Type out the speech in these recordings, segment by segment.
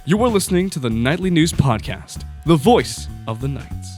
You are listening to the Nightly News Podcast, the voice of the Knights.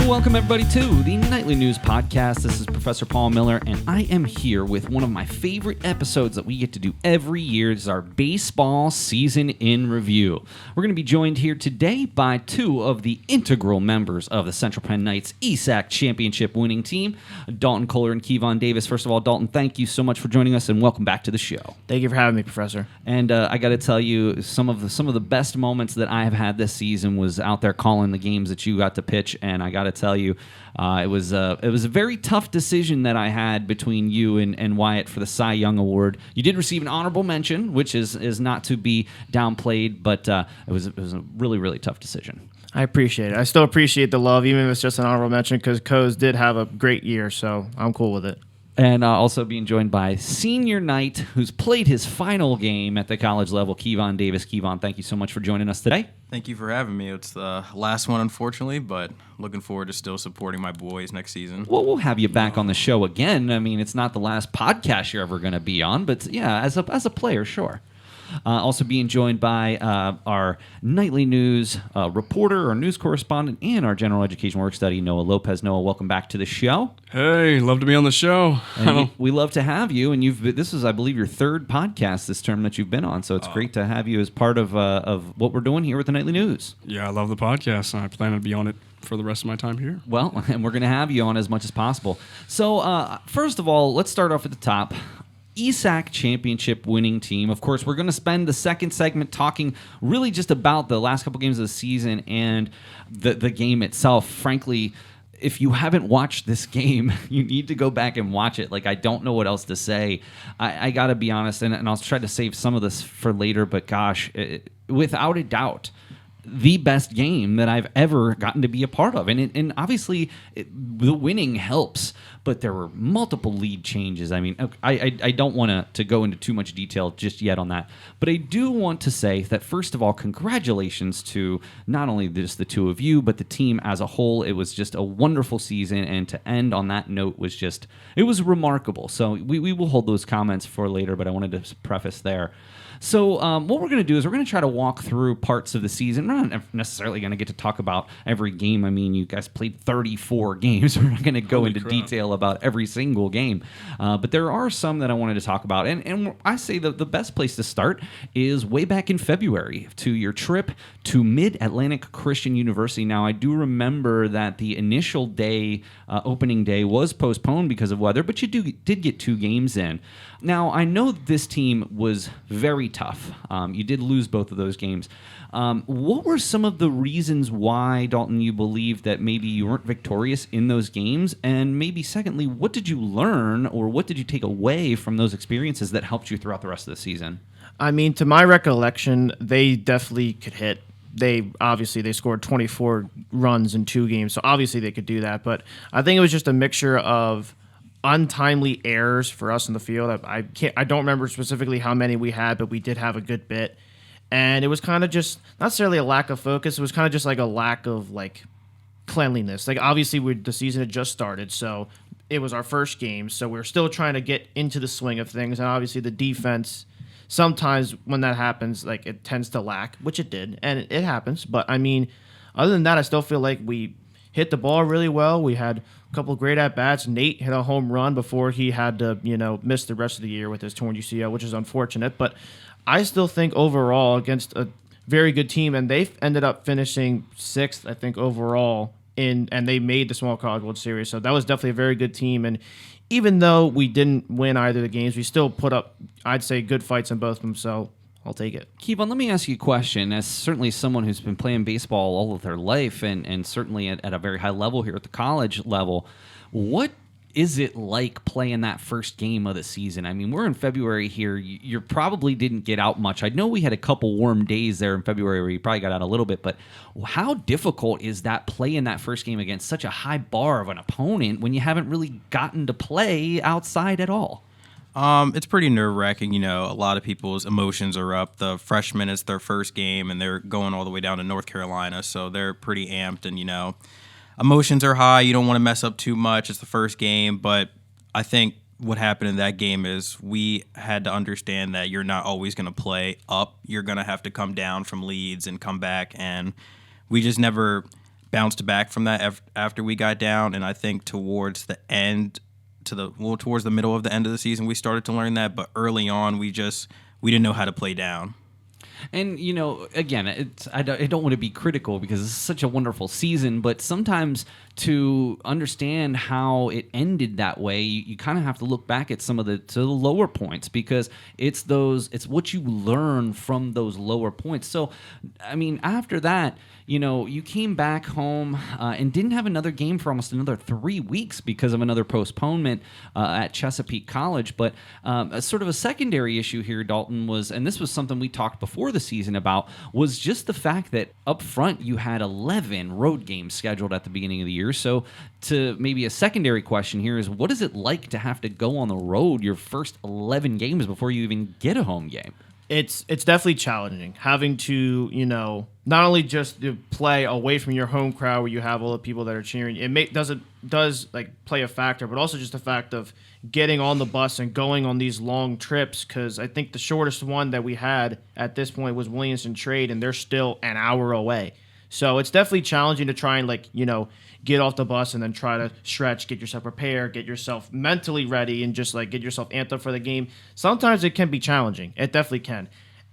Welcome, everybody, to the Nightly News Podcast. This is Professor Paul Miller, and I am here with one of my favorite episodes that we get to do every year. It's our baseball season in review. We're going to be joined here today by two of the integral members of the Central Penn Knights ESAC Championship winning team, Dalton, Koller, and Kevon Davis. First of all, Dalton, thank you so much for joining us, and welcome back to the show. Thank you for having me, Professor. And I got to tell you, some of the best moments that I have had this season was out there calling the games that you got to pitch, and I got to tell you, it was a very tough decision that I had between you and Wyatt for the Cy Young Award. You did receive an honorable mention, which is not to be downplayed, but it was a really, really tough decision. I appreciate it. I still appreciate the love, even if it's just an honorable mention, because Coes did have a great year, so I'm cool with it. And also being joined by senior Knight, who's played his final game at the college level, Kevon Davis. Kevon, thank you so much for joining us today. Thank you for having me. It's the last one, unfortunately, but looking forward to still supporting my boys next season. Well, we'll have you back on the show again. I mean, it's not the last podcast you're ever going to be on, but yeah, as a player, sure. Also being joined by our nightly news reporter, our news correspondent, and our general education work study, Noah Lopez. Noah, welcome back to the show. Hey, love to be on the show. And we love to have you, and this is, I believe, your third podcast this term that you've been on, so it's great to have you as part of what we're doing here with the Nightly News. Yeah, I love the podcast, and I plan to be on it for the rest of my time here. Well, and we're going to have you on as much as possible. So, first of all, let's start off at the top. ESAC Championship winning team. Of course, we're going to spend the second segment talking really just about the last couple games of the season and the game itself. Frankly, if you haven't watched this game, you need to go back and watch it. Like, I don't know what else to say. I got to be honest, and I'll try to save some of this for later, but gosh, without a doubt, the best game that I've ever gotten to be a part of. And obviously, the winning helps, but there were multiple lead changes. I mean, I don't want to go into too much detail just yet on that, but I do want to say that, first of all, congratulations to not only just the two of you, but the team as a whole. It was just a wonderful season, and to end on that note was it was remarkable. So we will hold those comments for later, but I wanted to preface there. So what we're going to do is we're going to try to walk through parts of the season. We're not necessarily going to get to talk about every game. I mean, you guys played 34 games. We're not going to go into detail about every single game. But there are some that I wanted to talk about. And I say the best place to start is way back in February to your trip to Mid-Atlantic Christian University. Now, I do remember that the initial day, opening day, was postponed because of weather, but you did get 2 games in. Now, I know this team was very tough. You did lose both of those games. What were some of the reasons why, Dalton, you believe that maybe you weren't victorious in those games? And maybe secondly, what did you learn or what did you take away from those experiences that helped you throughout the rest of the season? I mean, to my recollection, they definitely could hit. They scored 24 runs in 2 games, so obviously they could do that. But I think it was just a mixture of untimely errors for us in the field. I don't remember specifically how many we had, but we did have a good bit. And it was kind of just not necessarily a lack of focus. It was kind of just like a lack of cleanliness. Like, obviously the season had just started, so it was our first game. So we're still trying to get into the swing of things. And obviously the defense, sometimes when that happens, it tends to lack, which it did, and it happens. But I mean, other than that, I still feel like we hit the ball really well. We had a couple of great at-bats. Nate hit a home run before he had to, miss the rest of the year with his torn UCL, which is unfortunate. But I still think overall against a very good team, and they ended up finishing 6th, I think, overall, and they made the Small College World Series. So that was definitely a very good team. And even though we didn't win either of the games, we still put up, I'd say, good fights in both of them. So I'll take it. Kevon, let me ask you a question. As certainly someone who's been playing baseball all of their life and certainly at a very high level here at the college level, what is it like playing that first game of the season? I mean, we're in February here. You probably didn't get out much. I know we had a couple warm days there in February where you probably got out a little bit, but how difficult is that playing that first game against such a high bar of an opponent when you haven't really gotten to play outside at all? It's pretty nerve-wracking. A lot of people's emotions are up. The freshmen, it's their first game, and they're going all the way down to North Carolina, so they're pretty amped. And, emotions are high. You don't want to mess up too much. It's the first game, but I think what happened in that game is we had to understand that you're not always going to play up. You're going to have to come down from leads and come back, and we just never bounced back from that after we got down. And I think towards the towards the middle of the end of the season, we started to learn that. But early on, we didn't know how to play down. And, again, I don't want to be critical because it's such a wonderful season, but sometimes to understand how it ended that way, you kind of have to look back at some of the lower points, because it's what you learn from those lower points. So, I mean, after that, you came back home and didn't have another game for almost another 3 weeks because of another postponement at Chesapeake College. But a sort of a secondary issue here, Dalton, was, and this was something we talked before the season about, was just the fact that up front you had 11 road games scheduled at the beginning of the year. So to maybe a secondary question here is, what is it like to have to go on the road your first 11 games before you even get a home game? It's definitely challenging having to, not only just play away from your home crowd where you have all the people that are cheering. It does play a factor, but also just the fact of getting on the bus and going on these long trips, because I think the shortest one that we had at this point was Williamson Trade, and they're still an hour away. So it's definitely challenging to try and get off the bus and then try to stretch, get yourself prepared, get yourself mentally ready, and just get yourself amped up for the game. Sometimes it can be challenging. It definitely can.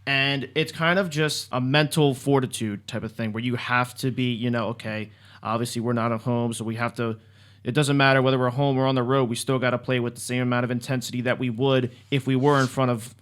And it's kind of just a mental fortitude type of thing where you have to be, okay, obviously we're not at home, so we have to, it doesn't matter whether we're home or on the road, we still got to play with the same amount of intensity that we would if we were in front of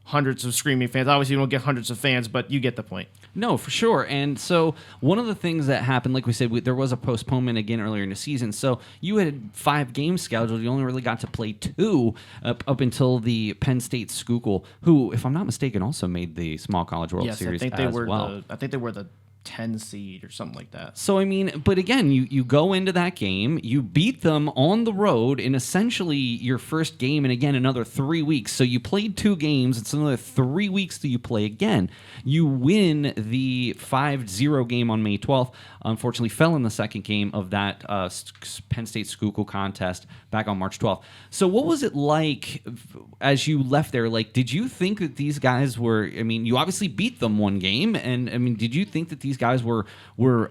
hundreds of screaming fans. Obviously, you don't get hundreds of fans, but you get the point. No, for sure. And so one of the things that happened, like we said, there was a postponement again earlier in the season. So you had 5 games scheduled. You only really got to play 2 up until the Penn State Schuylkill, who, if I'm not mistaken, also made the Small College World Series I think they were the 10 seed or something like that. So, I mean, but again, you go into that game, you beat them on the road in essentially your first game, and again, another 3 weeks. So you played 2 games, it's another 3 weeks till you play again. You win the 5-0 game on May 12th. Unfortunately, fell in the second game of that Penn State Schuylkill contest back on March 12th. So what was it like as you left there? Did you think that these guys were, I mean, you obviously beat them one game, and I mean, did you think that these guys were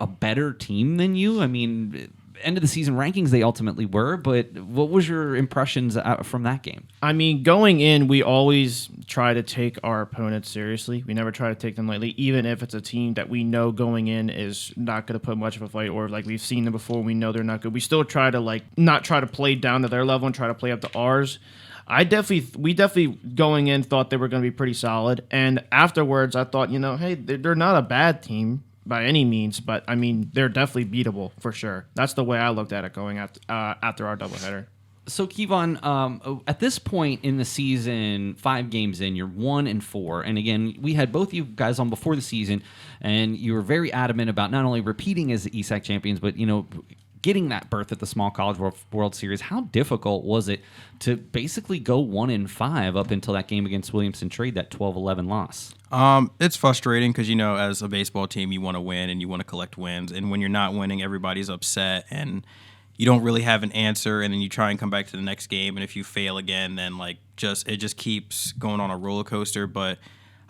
a better team than you? I mean, end of the season rankings they ultimately were, but what was your impressions from that game? I mean, going in, we always try to take our opponents seriously. We never try to take them lightly, even if it's a team that we know going in is not going to put much of a fight, or we've seen them before, we know they're not good. We still try to not try to play down to their level and try to play up to ours. We definitely going in thought they were going to be pretty solid, and afterwards I thought, hey, they're not a bad team by any means, but I mean, they're definitely beatable for sure. That's the way I looked at it going after our doubleheader. So, Kevon, at this point in the season, 5 games in, you're 1-4. And again, we had both you guys on before the season, and you were very adamant about not only repeating as the ESAC champions, but, getting that berth at the Small College World Series. How difficult was it to basically go 1-5 up until that game against Williamson Trade, that 12-11 loss? It's frustrating because, as a baseball team, you want to win and you want to collect wins. And when you're not winning, everybody's upset and you don't really have an answer. And then you try and come back to the next game. And if you fail again, then it just keeps going on a roller coaster. But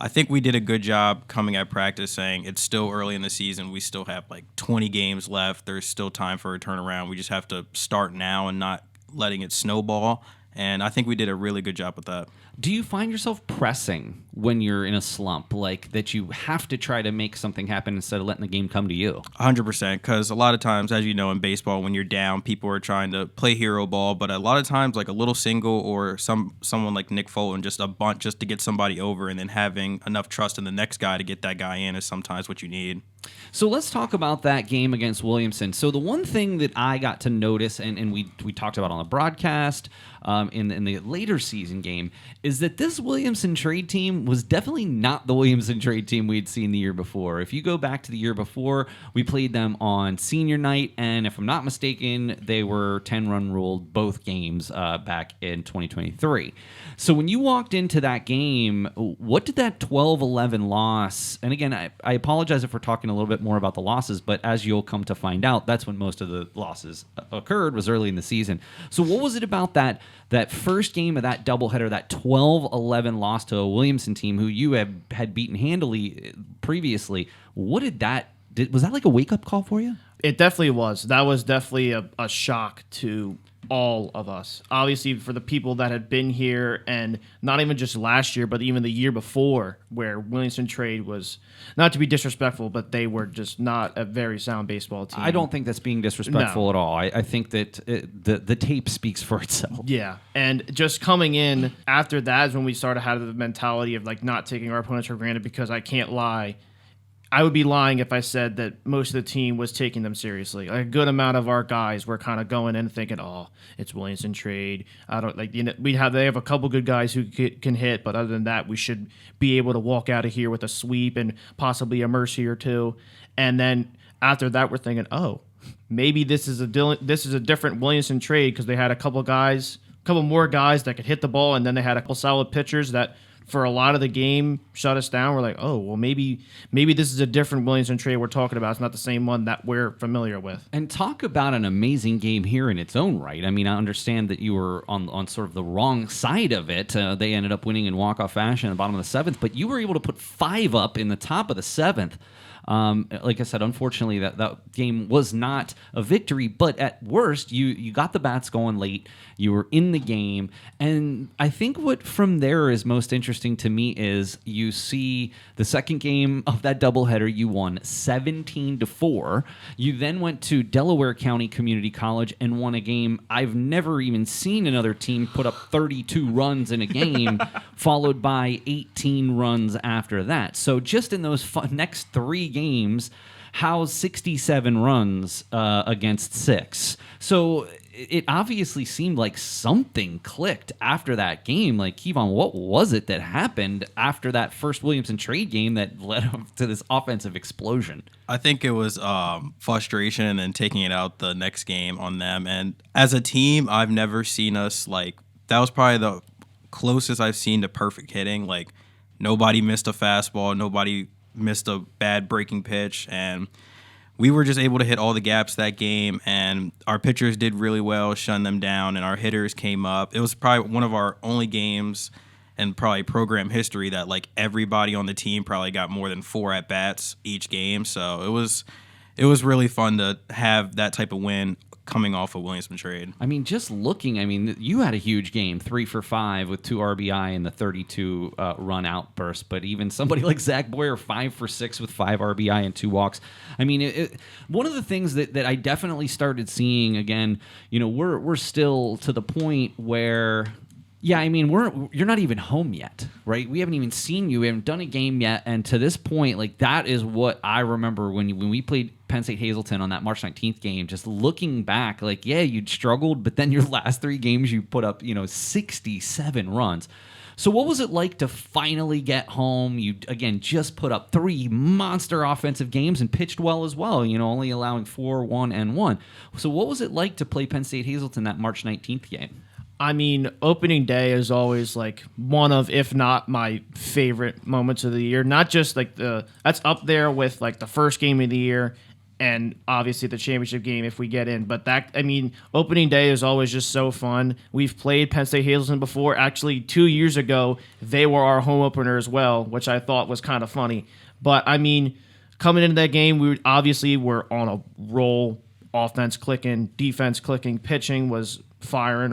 I think we did a good job coming at practice saying it's still early in the season. We still have 20 games left. There's still time for a turnaround. We just have to start now and not letting it snowball. And I think we did a really good job with that. Do you find yourself pressing when you're in a slump, that you have to try to make something happen instead of letting the game come to you? 100%, because a lot of times, as you know, in baseball, when you're down, people are trying to play hero ball, but a lot of times, a little single or someone like Nick Fulton, just a bunt just to get somebody over, and then having enough trust in the next guy to get that guy in is sometimes what you need. So let's talk about that game against Williamson. So the one thing that I got to notice, and we talked about on the broadcast in the later season game, is that this Williamson Trade team team was definitely not the Williamson trade team we'd seen the year before. If you go back to the year before, we played them on senior night, and if I'm not mistaken, they were 10-run ruled both games back in 2023. So when you walked into that game, what did that 12-11 loss, and again, I apologize if we're talking a little bit more about the losses, but as you'll come to find out, that's when most of the losses occurred, was early in the season. So what was it about that first game of that doubleheader, that 12-11 loss to a Williamson team who you had beaten handily previously? What did was that like a wake-up call for you? It definitely was. That was definitely a shock to all of us. Obviously, for the people that had been here, and not even just last year, but even the year before, where Williamson Trade was, not to be disrespectful, but they were just not a very sound baseball team. I don't think that's being disrespectful at all. I think that the tape speaks for itself. Yeah, and just coming in after that is when we started having the mentality of like not taking our opponents for granted, because I can't lie. I would be lying if I said that most of the team was taking them seriously. Like, a good amount of our guys were kind of going in thinking, "Oh, it's Williamson Trade. I don't like they have a couple good guys who can hit, but other than that, we should be able to walk out of here with a sweep and possibly a mercy or two." And then after that, we're thinking, "Oh, maybe this is a different Williamson Trade," because they had a couple more guys that could hit the ball, and then they had a couple solid pitchers that, for a lot of the game, shut us down. We're like, oh, well, maybe this is a different Williamson Trade we're talking about. It's not the same one that we're familiar with. And talk about an amazing game here in its own right. I mean, I understand that you were on sort of the wrong side of it. They ended up winning in walk-off fashion at the bottom of the seventh, but you were able to put 5 up in the top of the seventh. Like I said, unfortunately, that game was not a victory, but at worst, you got the bats going late. You were in the game, and I think what from there is most interesting to me is you see the second game of that doubleheader. You won 17-4. You then went to Delaware County Community College and won a game I've never even seen another team put up 32 runs in a game, followed by 18 runs after that. So just in those next 3 games, how's 67 runs against 6? So it obviously seemed like something clicked after that game. Like, Kevon, what was it that happened after that first Williamson Trade game that led up to this offensive explosion? I think it was frustration and then taking it out the next game on them. And as a team, I've never seen us like, that was probably the closest I've seen to perfect hitting. Like, nobody missed a fastball, nobody missed a bad breaking pitch, and we were just able to hit all the gaps that game, and our pitchers did really well, shutting them down, and our hitters came up. It was probably one of our only games in probably program history that like everybody on the team probably got more than 4 at-bats each game. So it was really fun to have that type of win coming off a Williamson Trade. I mean, just looking, you had a huge game, 3 for 5 with 2 RBI and the 32 run outburst. But even somebody like Zach Boyer, 5 for 6 with 5 RBI and 2 walks. I mean, one of the things that I definitely started seeing again, we're still to the point where, yeah, I mean, you're not even home yet, right? We haven't even seen you. We haven't done a game yet. And to this point, like, that is what I remember when we played Penn State Hazleton on that March 19th game. Just looking back, like, yeah, you'd struggled, but then your last 3 games, you put up, 67 runs. So what was it like to finally get home? You, again, just put up 3 monster offensive games and pitched well as well, only allowing 4, 1, and 1. So what was it like to play Penn State Hazleton that March 19th game? I mean, opening day is always like one of, if not my favorite moments of the year. Not just like that's up there with like the first game of the year and obviously the championship game if we get in. But opening day is always just so fun. We've played Penn State Hazleton before. Actually, 2 years ago, they were our home opener as well, which I thought was kind of funny. But I mean, coming into that game, we were on a roll. Offense clicking, defense clicking, pitching was firing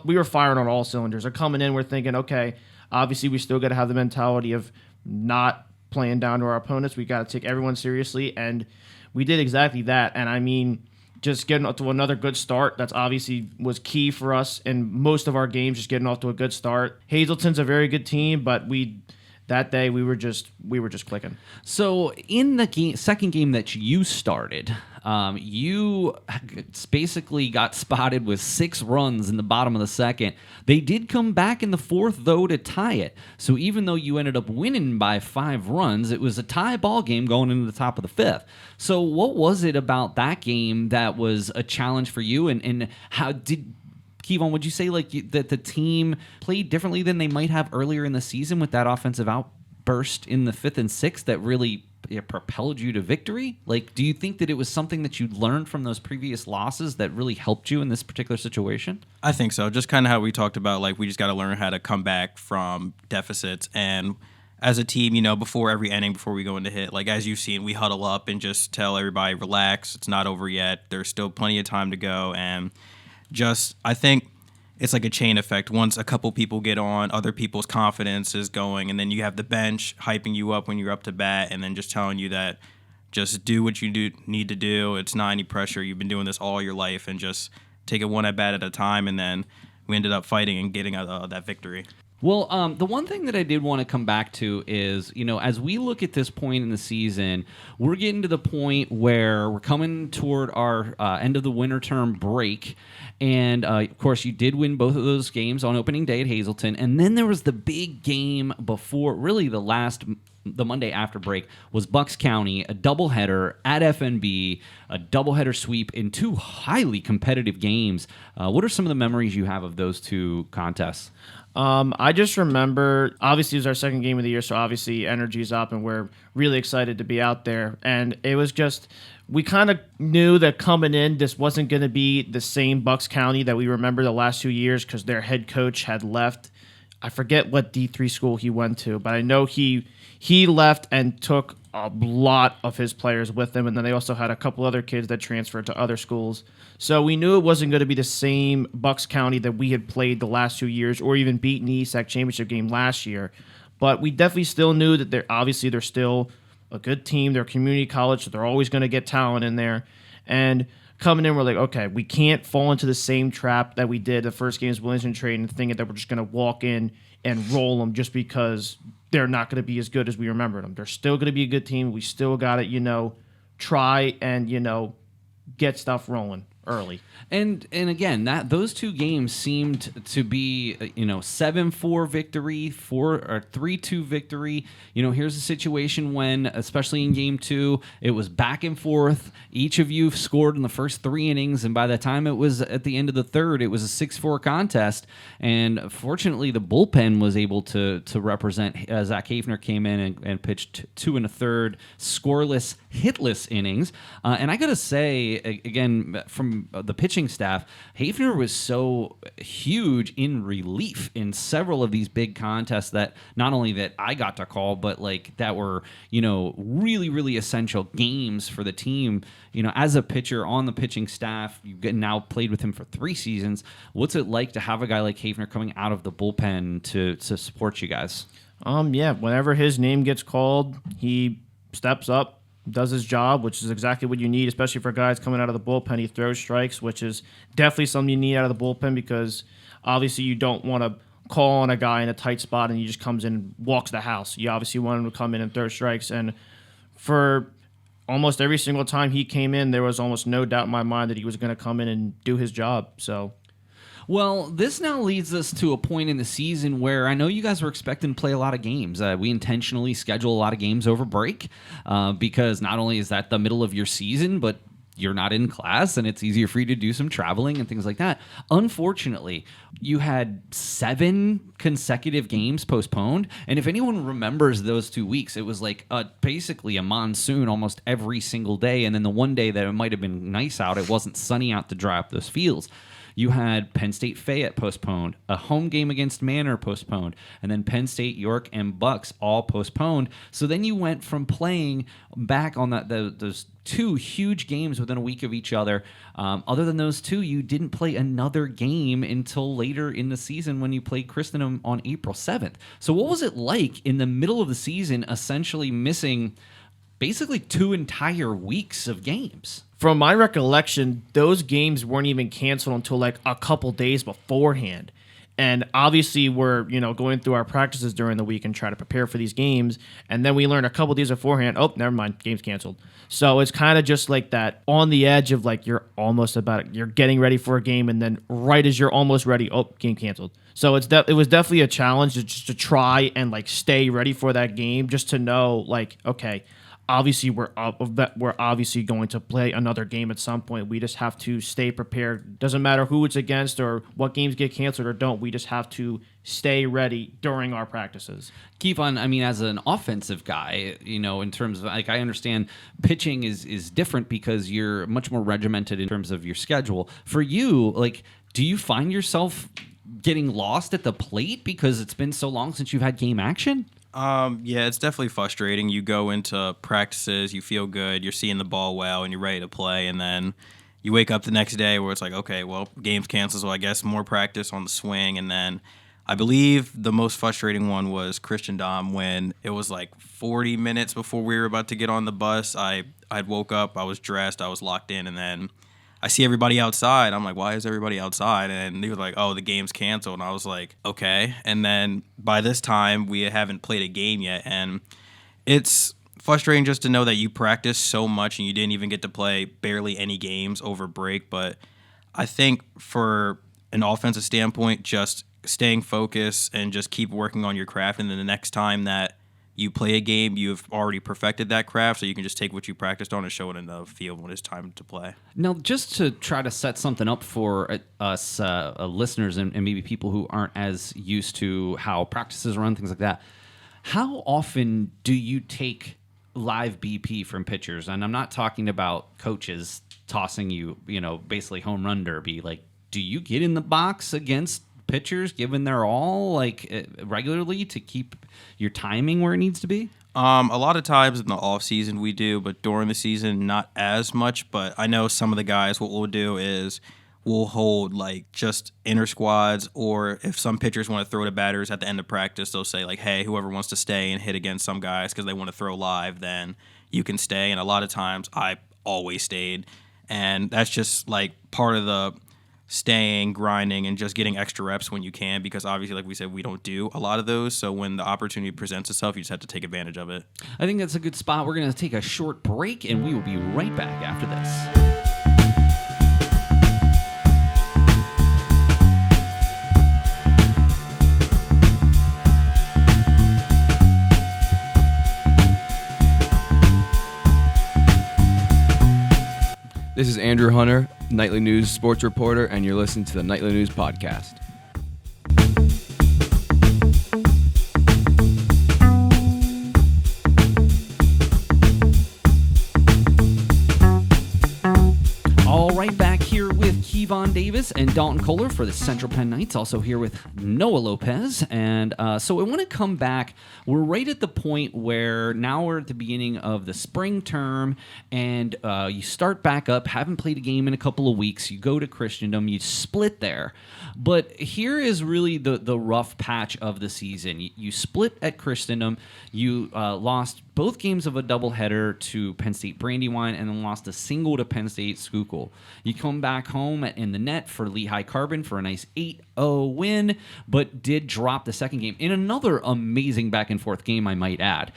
we were firing on all cylinders. Or coming in, we're thinking, okay, obviously we still got to have the mentality of not playing down to our opponents. We got to take everyone seriously, and we did exactly that. And I mean, just getting off to another good start, that's obviously was key for us in most of our games, just getting off to a good start. Hazleton's a very good team, but that day we were just clicking. So in the second game that you started, You basically got spotted with 6 runs in the bottom of the second. They did come back in the fourth, though, to tie it. So even though you ended up winning by 5 runs, it was a tie ball game going into the top of the fifth. So what was it about that game that was a challenge for you? And how did... Kevon, would you say that the team played differently than they might have earlier in the season with that offensive outburst in the 5th and 6th that really propelled you to victory? Do you think that it was something that you learned from those previous losses that really helped you in this particular situation? I think so. Just kind of how we talked about, we just got to learn how to come back from deficits. And as a team, before every inning, before we go into hit, as you've seen, we huddle up and just tell everybody, relax, it's not over yet. There's still plenty of time to go. And I think it's like a chain effect. Once a couple people get on, other people's confidence is going, and then you have the bench hyping you up when you're up to bat, and then just telling you that just do what you need to do. It's not any pressure. You've been doing this all your life, and just take it one at bat at a time. And then we ended up fighting and getting that victory. Well, the one thing that I did want to come back to is, as we look at this point in the season, we're getting to the point where we're coming toward our end of the winter term break. And, of course, you did win both of those games on opening day at Hazleton. And then there was the big game before, really the Monday after break, was Bucks County, a doubleheader at FNB, a doubleheader sweep in 2 highly competitive games. What are some of the memories you have of those 2 contests? I just remember, obviously, it was our second game of the year, so obviously energy's up, and we're really excited to be out there. And it was just, we kind of knew that coming in, this wasn't going to be the same Bucks County that we remember the last 2 years because their head coach had left. I forget what D3 school he went to, but I know he left and took a lot of his players with him, and then they also had a couple other kids that transferred to other schools. So we knew it wasn't going to be the same Bucks County that we had played the last 2 years or even beaten the ESAC Championship game last year. But we definitely still knew that they're still a good team. They're a community college, so they're always going to get talent in there. And coming in, we're like, okay, we can't fall into the same trap that we did the first game's Williamson trade and thinking that we're just going to walk in and roll them just because they're not going to be as good as we remembered them. They're still going to be a good team. We still got to, try and, get stuff rolling early. And again, those 2 games seemed to be 7-4 victory, 3-2 victory. Here's a situation when, especially in game 2, it was back and forth. Each of you scored in the first 3 innings, and by the time it was at the end of the third, it was a 6-4 contest. And fortunately, the bullpen was able to represent. Zach Hafner came in and pitched 2 1/3 scoreless, hitless innings. And I gotta say, again, from the pitching staff, Hafner was so huge in relief in several of these big contests that not only that I got to call, but that were, really, really essential games for the team. As a pitcher on the pitching staff, you've now played with him for 3 seasons. What's it like to have a guy like Hafner coming out of the bullpen to support you guys? Yeah, whenever his name gets called, he steps up, does his job, which is exactly what you need, especially for guys coming out of the bullpen. He throws strikes, which is definitely something you need out of the bullpen because obviously you don't want to call on a guy in a tight spot and he just comes in and walks the house. You obviously want him to come in and throw strikes. And for almost every single time he came in, there was almost no doubt in my mind that he was going to come in and do his job. So... Well, this now leads us to a point in the season where I know you guys were expecting to play a lot of games. We intentionally schedule a lot of games over break because not only is that the middle of your season, but you're not in class and it's easier for you to do some traveling and things like that. Unfortunately, you had 7 consecutive games postponed. And if anyone remembers those 2 weeks, it was basically a monsoon almost every single day. And then the one day that it might have been nice out, it wasn't sunny out to dry up those fields. You had Penn State Fayette postponed, a home game against Manor postponed, and then Penn State, York, and Bucks all postponed. So then you went from playing back on those 2 huge games within a week of each other. Other than those 2, you didn't play another game until later in the season when you played Christendom on April 7th. So what was it like in the middle of the season essentially missing basically 2 entire weeks of games? From my recollection, those games weren't even canceled until a couple days beforehand. And obviously we're, going through our practices during the week and try to prepare for these games. And then we learn a couple days beforehand, oh, never mind, game's canceled. So it's kind of just like that on the edge of like you're getting ready for a game, and then right as you're almost ready, oh, game canceled. So it was definitely a challenge just to try and like stay ready for that game, just to know like, okay, obviously we're obviously going to play another game at some point. We just have to stay prepared. Doesn't matter who it's against or what games get canceled or don't. We just have to stay ready during our practices. Kevon, I mean, as an offensive guy, in terms of like, I understand pitching is different because you're much more regimented in terms of your schedule. For you, like, do you find yourself getting lost at the plate because it's been so long since you've had game action? Yeah, it's definitely frustrating. You go into practices, you feel good, you're seeing the ball well, and you're ready to play, and then you wake up the next day where it's like, okay, well, game's canceled, so I guess more practice on the swing. And then I believe the most frustrating one was Christian Dom, when it was like 40 minutes before we were about to get on the bus. I'd woke up, I was dressed, I was locked in, and then I see everybody outside. I'm like, why is everybody outside? And they were like, oh, the game's canceled. And I was like, okay. And then by this time, we haven't played a game yet. And it's frustrating just to know that you practice so much and you didn't even get to play barely any games over break. But I think for an offensive standpoint, just staying focused and just keep working on your craft. And then the next time that you play a game, you've already perfected that craft, so you can just take what you practiced on and show it in the field when it's time to play. Now, just to try to set something up for us listeners and maybe people who aren't as used to how practices run, things like that, how often do you take live BP from pitchers? And I'm not talking about coaches tossing you, basically home run derby. Like, do you get in the box against pitchers given their all like regularly to keep your timing where it needs to be? A lot of times in the off season we do, but during the season not as much. But I know some of the guys, what we'll do is we'll hold like just inner squads, or if some pitchers want to throw to batters at the end of practice, they'll say like, hey, whoever wants to stay and hit against some guys because they want to throw live, then you can stay. And a lot of times I always stayed, and that's just like part of the staying, grinding, and just getting extra reps when you can, because obviously, like we said, we don't do a lot of those. So when the opportunity presents itself, you just have to take advantage of it. I think that's a good spot. We're going to take a short break, and we will be right back after this. This is Andrew Hunter, Nightly News sports reporter, and you're listening to the Nightly News podcast. All right, back here with Kevon Davis and Dalton Koller for the Central Penn Knights. Also here with Noah Lopez. And so I want to come back. We're right at the point where now we're at the beginning of the spring term, and you start back up, haven't played a game in a couple of weeks. You go to Christendom, you split there. But here is really the rough patch of the season. You split at Christendom. You lost both games of a doubleheader to Penn State Brandywine, and then lost a single to Penn State Schuylkill. You come back home in the net for Lehigh Carbon for a nice 8-0 win, but did drop the second game in another amazing back-and-forth game, I might add.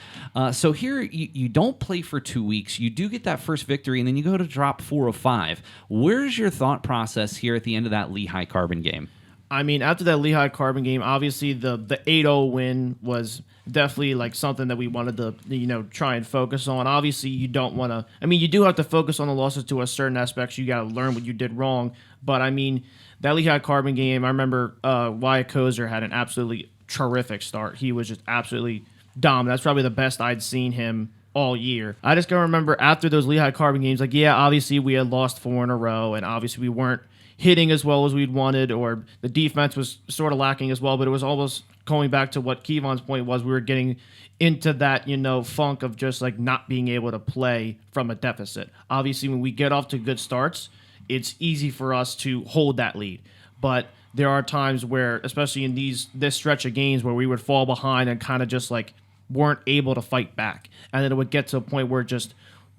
So here, you don't play for 2 weeks. You do get that first victory, and then you go to drop 4 of 5. Where's your thought process here at the end of that Lehigh Carbon game? I mean, after that Lehigh Carbon game, obviously the 8-0 win was definitely like something that we wanted to, try and focus on. Obviously, you don't want to. I mean, you do have to focus on the losses to a certain aspects. You got to learn what you did wrong. But I mean, that Lehigh Carbon game, I remember Wyatt Kozer had an absolutely terrific start. He was just absolutely dominant. That's probably the best I'd seen him all year. I just gotta remember after those Lehigh Carbon games, like, yeah, obviously we had lost 4 in a row, and obviously we weren't hitting as well as we'd wanted, or the defense was sort of lacking as well, but it was almost going back to what Kevon's point was. We were getting into that, funk of just like not being able to play from a deficit. Obviously, when we get off to good starts, it's easy for us to hold that lead. But there are times where, especially in this stretch of games, where we would fall behind and kind of just like weren't able to fight back. And then it would get to a point where just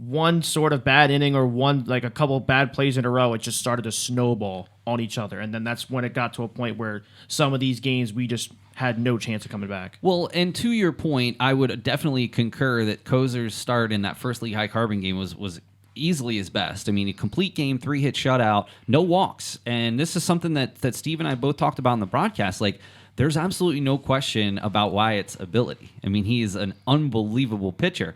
one sort of bad inning or one like a couple bad plays in a row, it just started to snowball on each other, and then that's when it got to a point where some of these games we just had no chance of coming back. Well, and to your point, I would definitely concur that Kozer's start in that first Lehigh Carbon game was easily his best. I mean, a complete game, 3-hit shutout, no walks. And this is something that Steve and I both talked about in the broadcast. Like, there's absolutely no question about Wyatt's ability. I mean, he is an unbelievable pitcher.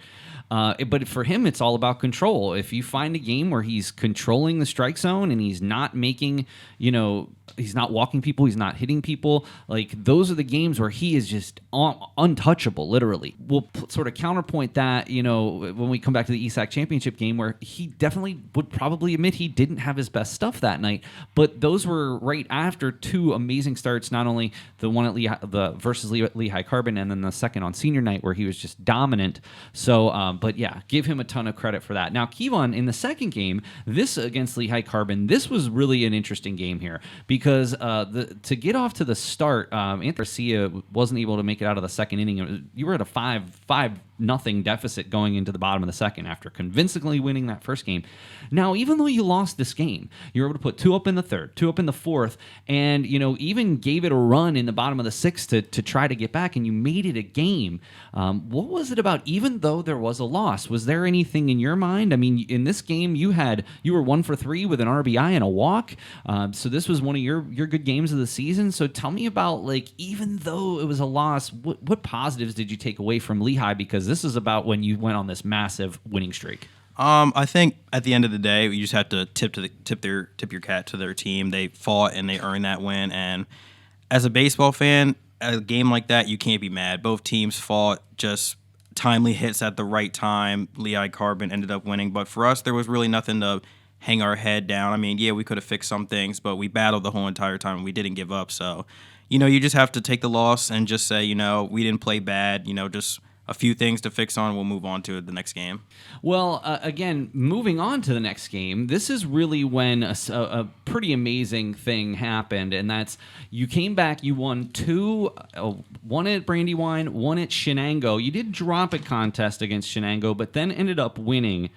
But for him, it's all about control. If you find a game where he's controlling the strike zone and he's not making, he's not walking people, he's not hitting people, like those are the games where he is just untouchable, literally. We'll sort of counterpoint that, when we come back to the ESAC Championship game, where he definitely would probably admit he didn't have his best stuff that night. But those were right after two amazing starts, not only the one at versus Lehigh Carbon and then the second on senior night where he was just dominant. So, but yeah, give him a ton of credit for that. Now, Kevon, in the second game, this against Lehigh Carbon, this was really an interesting game here because to get off to the start, Anthony Garcia wasn't able to make it out of the second inning. You were at a 5-0 deficit going into the bottom of the second after convincingly winning that first game. Now, even though you lost this game, you were able to put 2 up in the third, 2 up in the fourth, and even gave it a run in the bottom of the sixth to try to get back, and you made it a game. What was it about? Even though there was a loss, was there anything in your mind? I mean, in this game, you were 1 for 3 with an RBI and a walk. So this was one of your good games of the season. So tell me about, like, even though it was a loss, what positives did you take away from Lehigh? Because this is about when you went on this massive winning streak. I think at the end of the day, you just have to tip your hat to their team. They fought and they earned that win. And as a baseball fan, a game like that, you can't be mad. Both teams fought, just timely hits at the right time. Lehigh Carbon ended up winning. But for us, there was really nothing to hang our head down. I mean, yeah, we could have fixed some things, but we battled the whole entire time and we didn't give up. So, you just have to take the loss and just say, we didn't play bad, just a few things to fix on. We'll move on to the next game. Well, again, moving on to the next game, this is really when a pretty amazing thing happened, and that's you came back, you won 2, one at Brandywine, one at Shenango. You did drop a contest against Shenango, but then ended up winning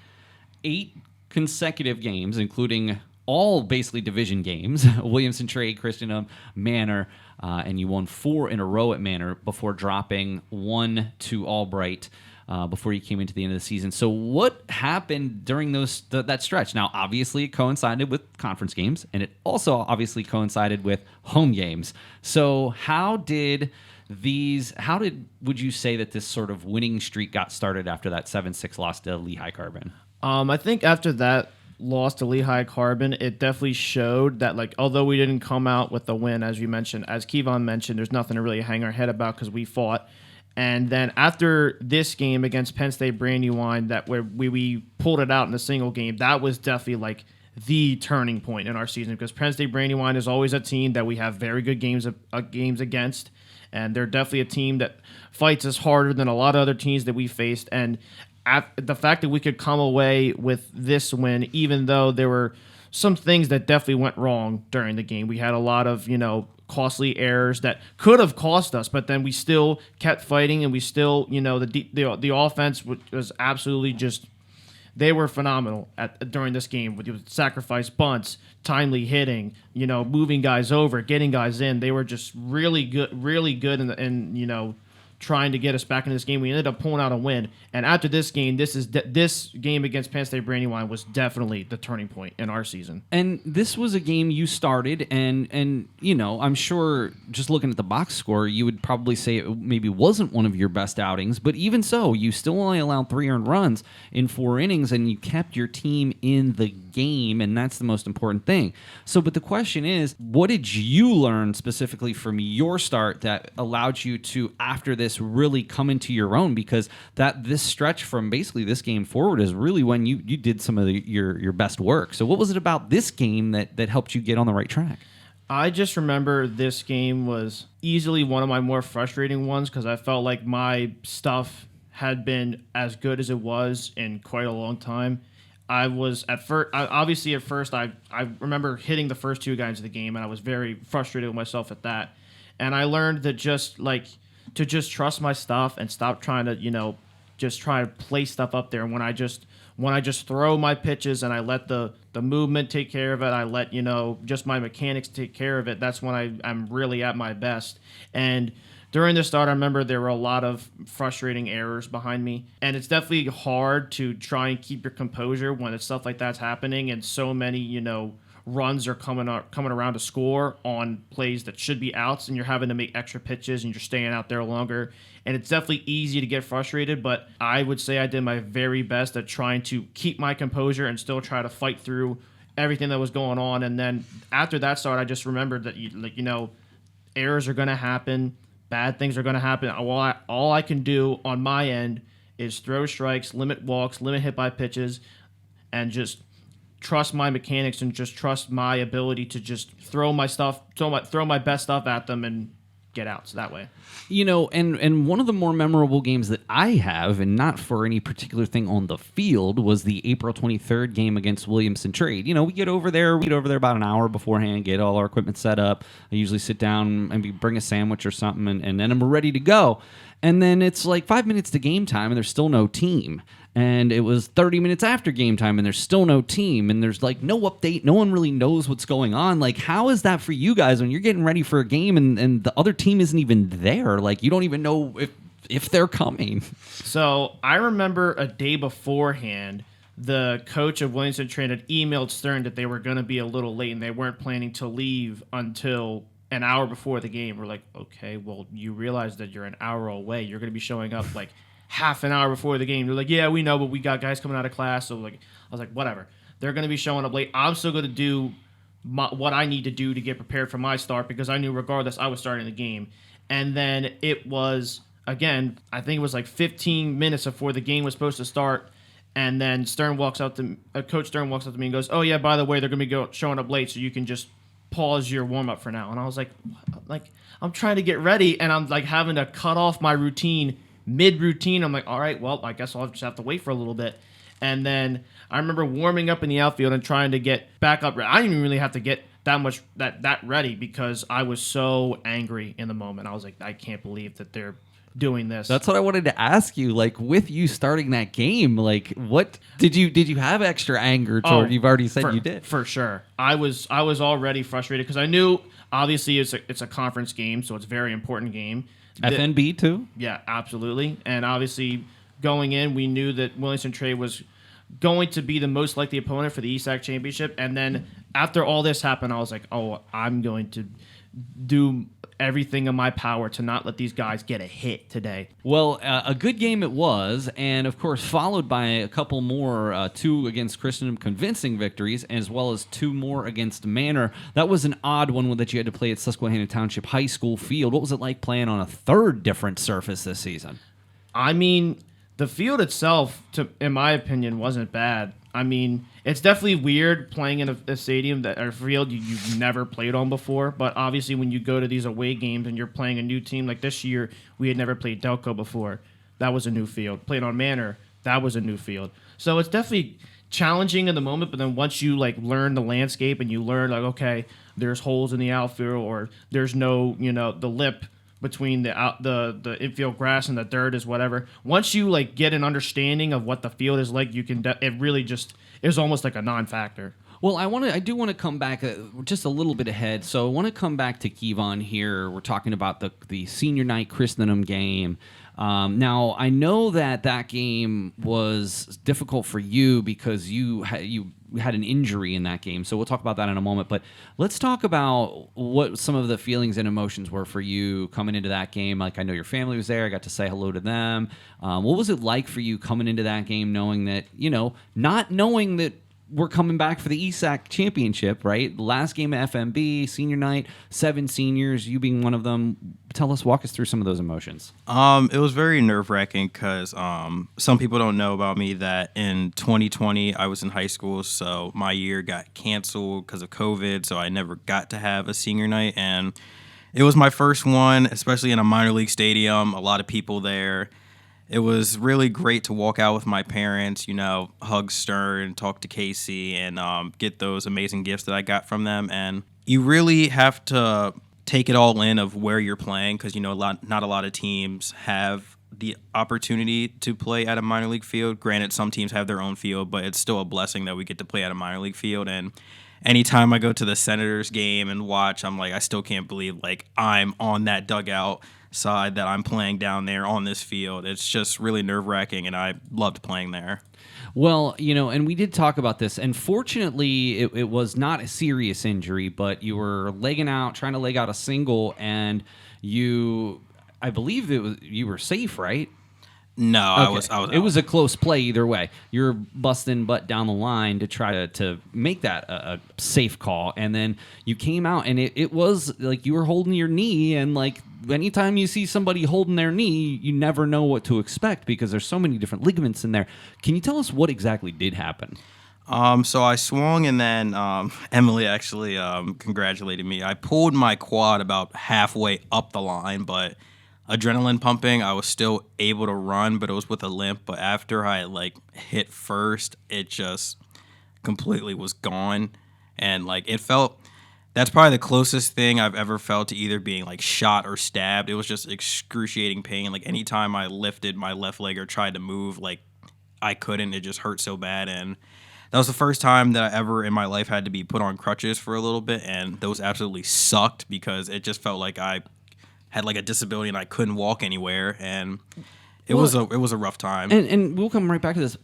8 consecutive games, including all basically division games, Williamson Trade, Christendom, Manor, and you won 4 in a row at Manor before dropping 1 to Albright before you came into the end of the season. So what happened during that stretch? Now, obviously, it coincided with conference games, and it also obviously coincided with home games. So would you say that this sort of winning streak got started after that 7-6 loss to Lehigh Carbon? I think after that loss to Lehigh Carbon, it definitely showed that, like, although we didn't come out with the win, as you mentioned, as Kevon mentioned, there's nothing to really hang our head about because we fought. And then after this game against Penn State Brandywine, that where we pulled it out in a single game, that was definitely like the turning point in our season because Penn State Brandywine is always a team that we have very good games against, and they're definitely a team that fights us harder than a lot of other teams that we faced. And the fact that we could come away with this win, even though there were some things that definitely went wrong during the game. We had a lot of, costly errors that could have cost us, but then we still kept fighting and we still, the offense was absolutely just, they were phenomenal during this game with sacrifice bunts, timely hitting, moving guys over, getting guys in. They were just really good and trying to get us back into this game. We ended up pulling out a win. And after this game, this game against Penn State Brandywine was definitely the turning point in our season. And this was a game you started, and I'm sure just looking at the box score, you would probably say it maybe wasn't one of your best outings, but even so, you still only allowed 3 earned runs in 4 innings, and you kept your team in the game, and that's the most important thing. So, but the question is, what did you learn specifically from your start that allowed you to, after this, really come into your own? Because this stretch from basically this game forward is really when you did some of your best work. So what was it about this game that helped you get on the right track? I just remember this game was easily one of my more frustrating ones because I felt like my stuff had been as good as it was in quite a long time. I was at first, I remember hitting the first 2 guys of the game, and I was very frustrated with myself at that. And I learned that just trust my stuff and stop trying to, just try to play stuff up there. And when I just throw my pitches and I let the movement take care of it, I let, just my mechanics take care of it, that's when I'm really at my best. And during the start, I remember there were a lot of frustrating errors behind me. And it's definitely hard to try and keep your composure when it's stuff like that's happening and so many, runs are coming around to score on plays that should be outs, and you're having to make extra pitches and you're staying out there longer. And it's definitely easy to get frustrated, but I would say I did my very best at trying to keep my composure and still try to fight through everything that was going on. And then after that start, I just remembered that errors are going to happen, bad things are going to happen. All I can do on my end is throw strikes, limit walks, limit hit by pitches, and just trust my mechanics and just trust my ability to just throw my best stuff at them and get outs that way. And one of the more memorable games that I have, and not for any particular thing on the field, was the April 23rd game against Williamson Trade. We get over there about an hour beforehand, get all our equipment set up. I usually sit down and bring a sandwich or something, and then I'm ready to go. And then it's like 5 minutes to game time, and there's still no team. And it was 30 minutes after game time, and there's still no team, and there's like no update. No one really knows what's going on. Like, how is that for you guys when you're getting ready for a game and the other team isn't even there? Like, you don't even know if they're coming. So I remember a day beforehand, the coach of Williamson Trade had emailed Stern that they were going to be a little late and they weren't planning to leave until an hour before the game. We're like, okay, well, you realize that you're an hour away. You're going to be showing up like half an hour before the game. They're like, yeah, we know, but we got guys coming out of class. So I was like, whatever. They're going to be showing up late. I'm still going to do what I need to do to get prepared for my start, because I knew regardless I was starting the game. And then it was, again, I think it was like 15 minutes before the game was supposed to start. And then Coach Stern walks up to me and goes, oh yeah, by the way, they're going to be showing up late, so you can just pause your warm up for now. And I was like, I'm trying to get ready, and I'm like having to cut off my routine mid-routine. I'm like, all right, well, I guess I'll just have to wait for a little bit. And then I remember warming up in the outfield and trying to get back up. I didn't even really have to get that ready because I was so angry in the moment. I was like, I can't believe that they're doing this. That's what I wanted to ask you. Like, with you starting that game, like, what did you have extra anger toward? You've already said you did. For sure. I was already frustrated because I knew obviously it's a conference game, so it's a very important game. FNB too? Yeah, absolutely. And obviously, going in, we knew that Williamson Trade was going to be the most likely opponent for the ESAC Championship. And then after all this happened, I was like, oh, I'm going to do everything in my power to not let these guys get a hit today. Well, a good game it was, and of course followed by a couple more, 2 against Christendom convincing victories, as well as 2 more against Manor. That was an odd one that you had to play at Susquehanna Township High School field. What was it like playing on a third different surface this season? I mean, the field itself, in my opinion, wasn't bad. I mean, it's definitely weird playing in a stadium or field you've never played on before. But obviously, when you go to these away games and you're playing a new team, like this year, we had never played Delco before. That was a new field. Played on Manor, that was a new field. So it's definitely challenging in the moment. But then once you learn the landscape and you learn okay, there's holes in the outfield, or there's no the lip between the infield grass and the dirt is whatever. Once you get an understanding of what the field is like, you can it really just is almost like a non-factor. Well, I do want to come back just a little bit ahead. So I want to come back to Kevon here. We're talking about the senior night Christendom game. Now, I know that game was difficult for you because you had an injury in that game. So we'll talk about that in a moment. But let's talk about what some of the feelings and emotions were for you coming into that game. Like, I know your family was there. I got to say hello to them. What was it like for you coming into that game knowing that, not knowing that we're coming back for the ESAC Championship, right? Last game at FMB, senior night, 7 seniors, you being one of them. Walk us through some of those emotions. It was very nerve-wracking because some people don't know about me that in 2020 I was in high school, so my year got canceled because of COVID, so I never got to have a senior night, and it was my first one, especially in a minor league stadium, a lot of people there. It was really great to walk out with my parents, hug Stern, talk to Casey, and get those amazing gifts that I got from them. And you really have to take it all in of where you're playing because, not a lot of teams have the opportunity to play at a minor league field. Granted, some teams have their own field, but it's still a blessing that we get to play at a minor league field. And anytime I go to the Senators game and watch, I'm like, I still can't believe like I'm on that dugout side, that I'm playing down there on this field. It's just really nerve-wracking, and I loved playing there. Well, and we did talk about this, and fortunately, it was not a serious injury, but you were trying to leg out a single, and I believe you were safe, right? No, Okay. I was It was a close play either way. You're busting butt down the line to try to make that a safe call, and then you came out, and it was like you were holding your knee, and like anytime you see somebody holding their knee, you never know what to expect because there's so many different ligaments in there. Can you tell us what exactly did happen? So I swung, and then Emily actually congratulated me. I pulled my quad about halfway up the line, but adrenaline pumping, I was still able to run, but it was with a limp. But after I like hit first, it just completely was gone, and like it felt. That's probably the closest thing I've ever felt to either being like shot or stabbed. It was just excruciating pain. Like anytime I lifted my left leg or tried to move, like I couldn't. It just hurt so bad, and that was the first time that I ever in my life had to be put on crutches for a little bit, and those absolutely sucked because it just felt like I had like a disability and I couldn't walk anywhere, and it was a rough time. And we'll come right back to this.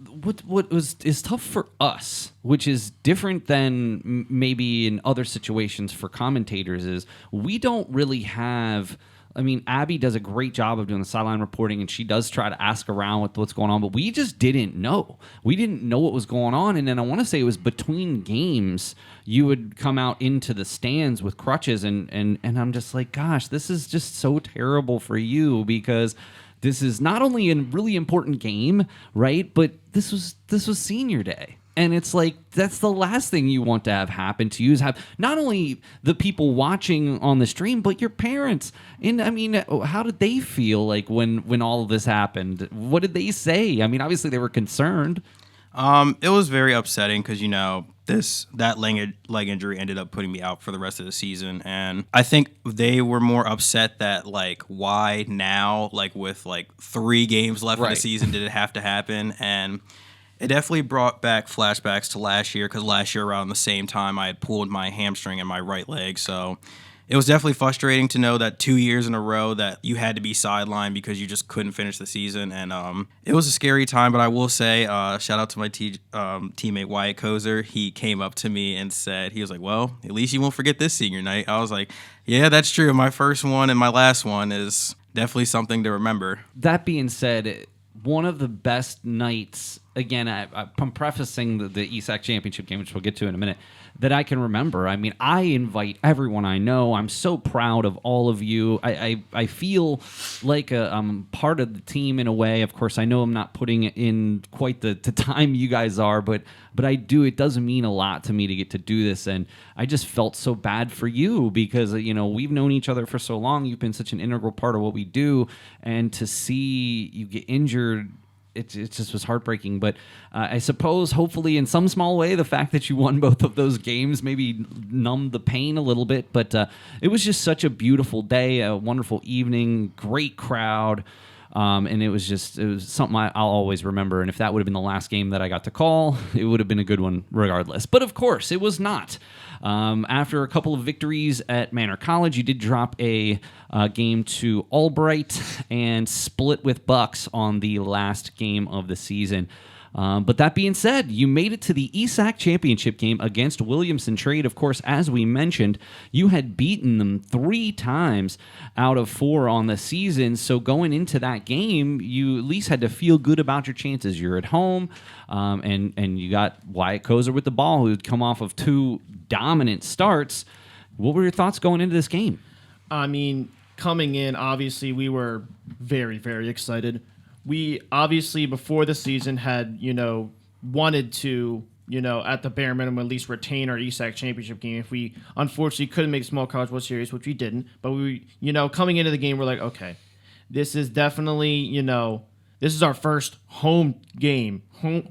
What is tough for us, which is different than maybe in other situations for commentators, is we don't really have. I mean, Abby does a great job of doing the sideline reporting, and she does try to ask around with what's going on, but we just didn't know. We didn't know what was going on, and then I want to say it was between games, you would come out into the stands with crutches, and I'm just like, gosh, this is just so terrible for you because this is not only a really important game, right, but this was senior day. And it's like, that's the last thing you want to have happen to you is have not only the people watching on the stream, but your parents. And I mean, how did they feel like when all of this happened? What did they say? I mean, obviously they were concerned. It was very upsetting because, that leg injury ended up putting me out for the rest of the season. And I think they were more upset that, like, why now, like, with, like, 3 games left in the season, did it have to happen? And it definitely brought back flashbacks to last year because last year around the same time I had pulled my hamstring in my right leg. So it was definitely frustrating to know that 2 years in a row that you had to be sidelined because you just couldn't finish the season. And it was a scary time, but I will say shout out to my teammate Wyatt Kozer. He came up to me and said, he was like, well, at least you won't forget this senior night. I was like, yeah, that's true. My first one and my last one is definitely something to remember. That being said, one of the best nights, again, I'm prefacing the ESAC Championship game, which we'll get to in a minute, that I can remember. I mean, I invite everyone I know. I'm so proud of all of you. I feel like I'm part of the team in a way. Of course, I know I'm not putting in quite the time you guys are, but I do. It does mean a lot to me to get to do this, and I just felt so bad for you because, we've known each other for so long. You've been such an integral part of what we do, and to see you get injured, it just was heartbreaking. But I suppose, hopefully, in some small way, the fact that you won both of those games maybe numbed the pain a little bit. But it was just such a beautiful day, a wonderful evening, great crowd. And it was something I'll always remember. And if that would have been the last game that I got to call, it would have been a good one regardless. But of course, it was not. After a couple of victories at Manor College, you did drop a game to Albright and split with Bucks on the last game of the season. But that being said, you made it to the ESAC Championship game against Williamson Trade. Of course, as we mentioned, you had beaten them 3 times out of 4 on the season. So going into that game, you at least had to feel good about your chances. You're at home, and you got Wyatt Kozer with the ball, who had come off of 2 dominant starts. What were your thoughts going into this game? I mean, coming in, obviously, we were very, very excited. We obviously, before the season, had, wanted to, at the bare minimum, at least retain our ESAC championship game. If we, unfortunately, couldn't make Small College World Series, which we didn't, but we, coming into the game, we're like, okay, this is definitely, this is our first home game,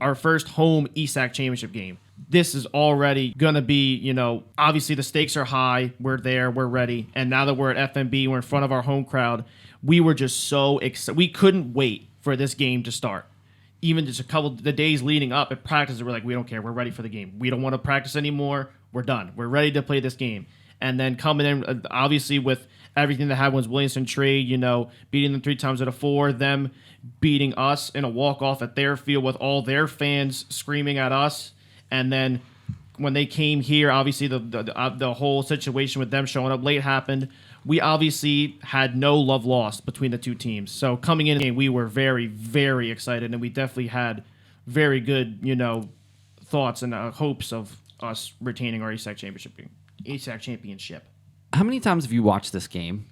our first home ESAC championship game. This is already going to be, obviously the stakes are high. We're there. We're ready. And now that we're at FMB, we're in front of our home crowd. we were just so excited. We couldn't wait for this game to start. Even just the days leading up at practice, we're like, we don't care. We're ready for the game. We don't want to practice anymore. We're done. We're ready to play this game. And then coming in, obviously, with everything that happened with Williamson trade, beating them 3 times out of 4, them beating us in a walk-off at their field with all their fans screaming at us. And then when they came here, obviously, the whole situation with them showing up late happened. We obviously had no love lost between the two teams. So coming in the game, we were very, very excited, and we definitely had very good, thoughts and hopes of us retaining our ESAC championship. How many times have you watched this game?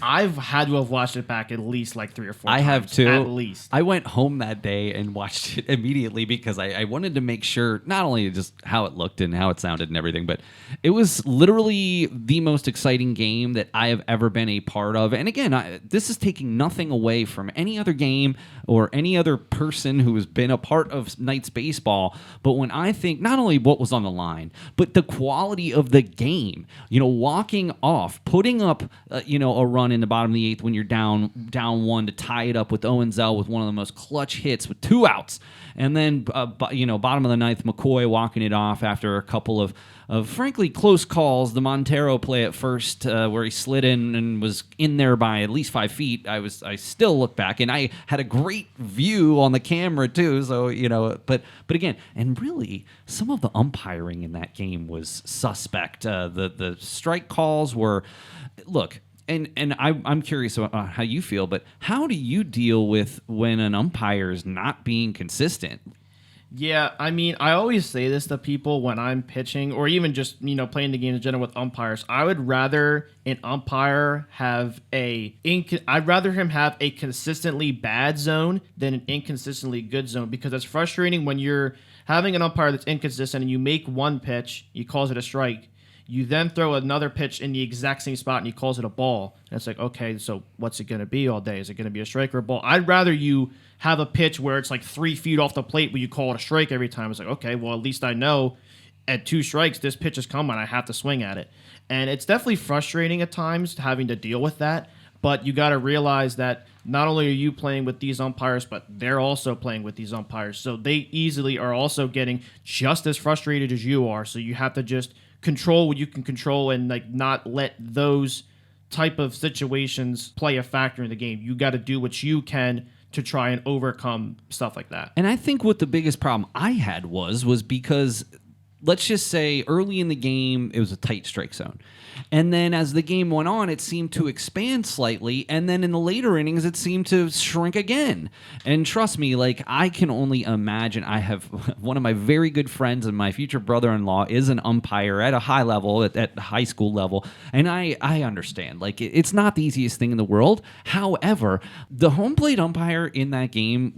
I've had to have watched it back at least like 3 or 4 I times. have too. At least. I went home that day and watched it immediately because I wanted to make sure not only just how it looked and how it sounded and everything, but it was literally the most exciting game that I have ever been a part of. And again, this is taking nothing away from any other game or any other person who has been a part of Knights baseball. But when I think not only what was on the line, but the quality of the game, walking off, putting up, a run in the bottom of the 8th when you're down 1 to tie it up with Owen Zell with one of the most clutch hits with 2 outs. And then, bottom of the 9th, McCoy walking it off after a couple of frankly close calls. The Montero play at first where he slid in and was in there by at least 5 feet. I still look back, and I had a great view on the camera too. So, but again, and really some of the umpiring in that game was suspect. The strike calls were, look, And I'm curious about how you feel, but how do you deal with when an umpire is not being consistent? Yeah, I always say this to people when I'm pitching or even just, playing the game in general with umpires. I would rather an umpire have I'd rather him have a consistently bad zone than an inconsistently good zone, because it's frustrating when you're having an umpire that's inconsistent and you make one pitch, he calls it a strike. You then throw another pitch in the exact same spot and he calls it a ball. And it's like, okay, so what's it going to be all day? Is it going to be a strike or a ball? I'd rather you have a pitch where it's like 3 feet off the plate but you call it a strike every time. It's like, okay, well, at least I know at 2 strikes this pitch is coming. I have to swing at it. And it's definitely frustrating at times having to deal with that. But you got to realize that not only are you playing with these umpires, but they're also playing with these umpires. So they easily are also getting just as frustrated as you are. So you have to just control what you can control and not let those type of situations play a factor in the game. You got to do what you can to try and overcome stuff like that. And I think what the biggest problem I had was because let's just say early in the game it was a tight strike zone. And then as the game went on, it seemed to expand slightly. And then in the later innings, it seemed to shrink again. And trust me, I can only imagine. I have one of my very good friends and my future brother-in-law is an umpire at a high level, at the high school level. And I understand. It's not the easiest thing in the world. However, the home plate umpire in that game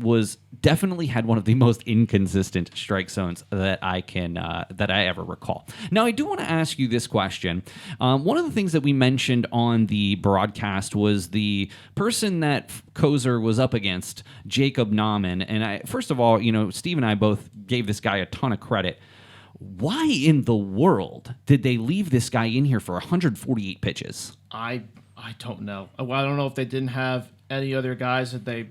definitely had one of the most inconsistent strike zones that I ever recall. Now, I do want to ask you this question. One of the things that we mentioned on the broadcast was the person that Kozer was up against, Jacob Nauman. And first of all, Steve and I both gave this guy a ton of credit. Why in the world did they leave this guy in here for 148 pitches? I don't know. I don't know if they didn't have any other guys that they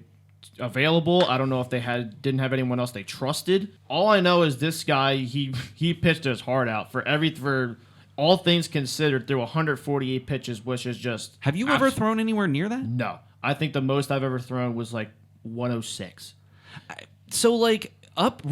available. I don't know if they didn't have anyone else they trusted. All I know is this guy, he pitched his heart out for all things considered through 148 pitches, which is just... Have you ever thrown anywhere near that? No. I think the most I've ever thrown was 106. So up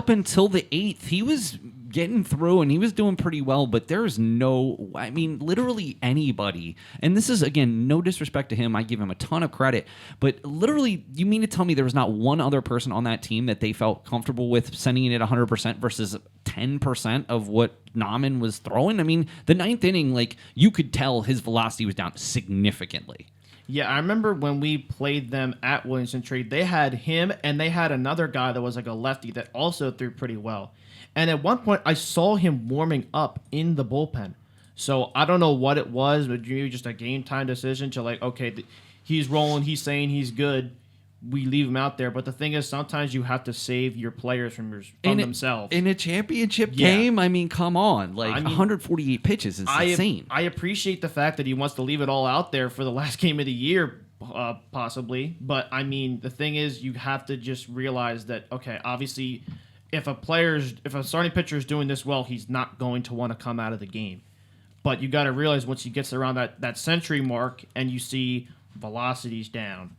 until the 8th, he was getting through and he was doing pretty well, but there's literally anybody, and this is, again, no disrespect to him, I give him a ton of credit, but literally, you mean to tell me there was not one other person on that team that they felt comfortable with sending it 100% versus 10% of what Nauman was throwing? The 9th inning, you could tell his velocity was down significantly. Yeah, I remember when we played them at Williamson Trade, they had him and they had another guy that was a lefty that also threw pretty well. And at one point, I saw him warming up in the bullpen. So I don't know what it was, but maybe just a game time decision to okay, he's rolling, he's saying he's good. We leave him out there. But the thing is, sometimes you have to save your players from themselves. In a championship game, come on. 148 pitches is insane. I appreciate the fact that he wants to leave it all out there for the last game of the year, possibly. But I mean, the thing is, you have to just realize that, okay, obviously, if a starting pitcher is doing this well, he's not going to want to come out of the game. But you got to realize once he gets around that century mark and you see velocity's down,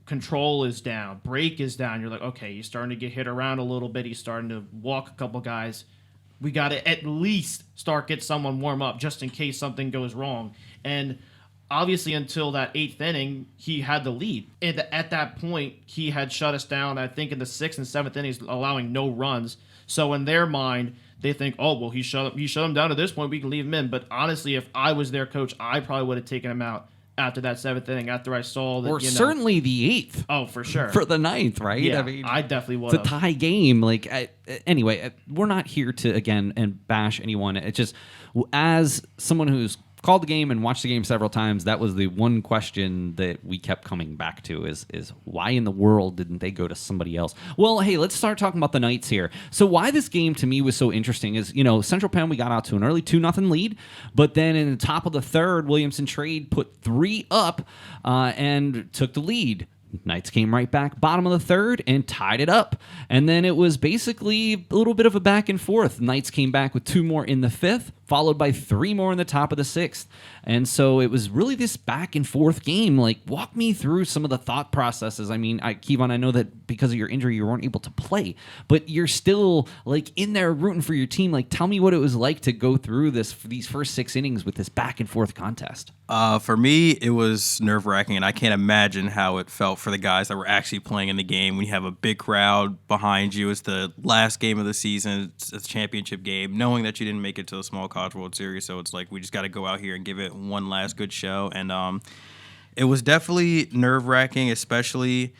control is down, break is down, you're like, okay, he's starting to get hit around a little bit. He's starting to walk a couple guys. We got to at least get someone warm up just in case something goes wrong. And obviously, until that 8th inning, he had the lead. And at that point, he had shut us down, I think, in the 6th and 7th innings, allowing no runs. So in their mind, they think, oh, well, he shut him down to this point, we can leave him in. But honestly, if I was their coach, I probably would have taken him out after that 7th inning, after I saw that. Or certainly the 8th. Oh, for sure. For the 9th, right? Yeah, I mean, I definitely would. It's a tie game. Anyway, we're not here to, again, and bash anyone. It's just, as someone who's called the game and watched the game several times, that was the one question that we kept coming back to is why in the world didn't they go to somebody else? Well, hey, let's start talking about the Knights here. So why this game to me was so interesting is, Central Penn, we got out to an early 2-0 lead, but then in the top of the third, Williamson Trade put 3 up and took the lead. Knights came right back, bottom of the third, and tied it up. And then it was basically a little bit of a back and forth. Knights came back with 2 more in the 5th, followed by 3 more in the top of the 6th. And so it was really this back and forth game. Walk me through some of the thought processes. I mean, Kevon, I know that because of your injury, you weren't able to play, but you're still in there rooting for your team. Tell me what it was like to go through these first 6 innings with this back and forth contest. For me, it was nerve-wracking, and I can't imagine how it felt for the guys that were actually playing in the game when you have a big crowd behind you. It's the last game of the season. It's a championship game, knowing that you didn't make it to the Small College World Series. So it's we just got to go out here and give it one last good show. And it was definitely nerve-wracking, especially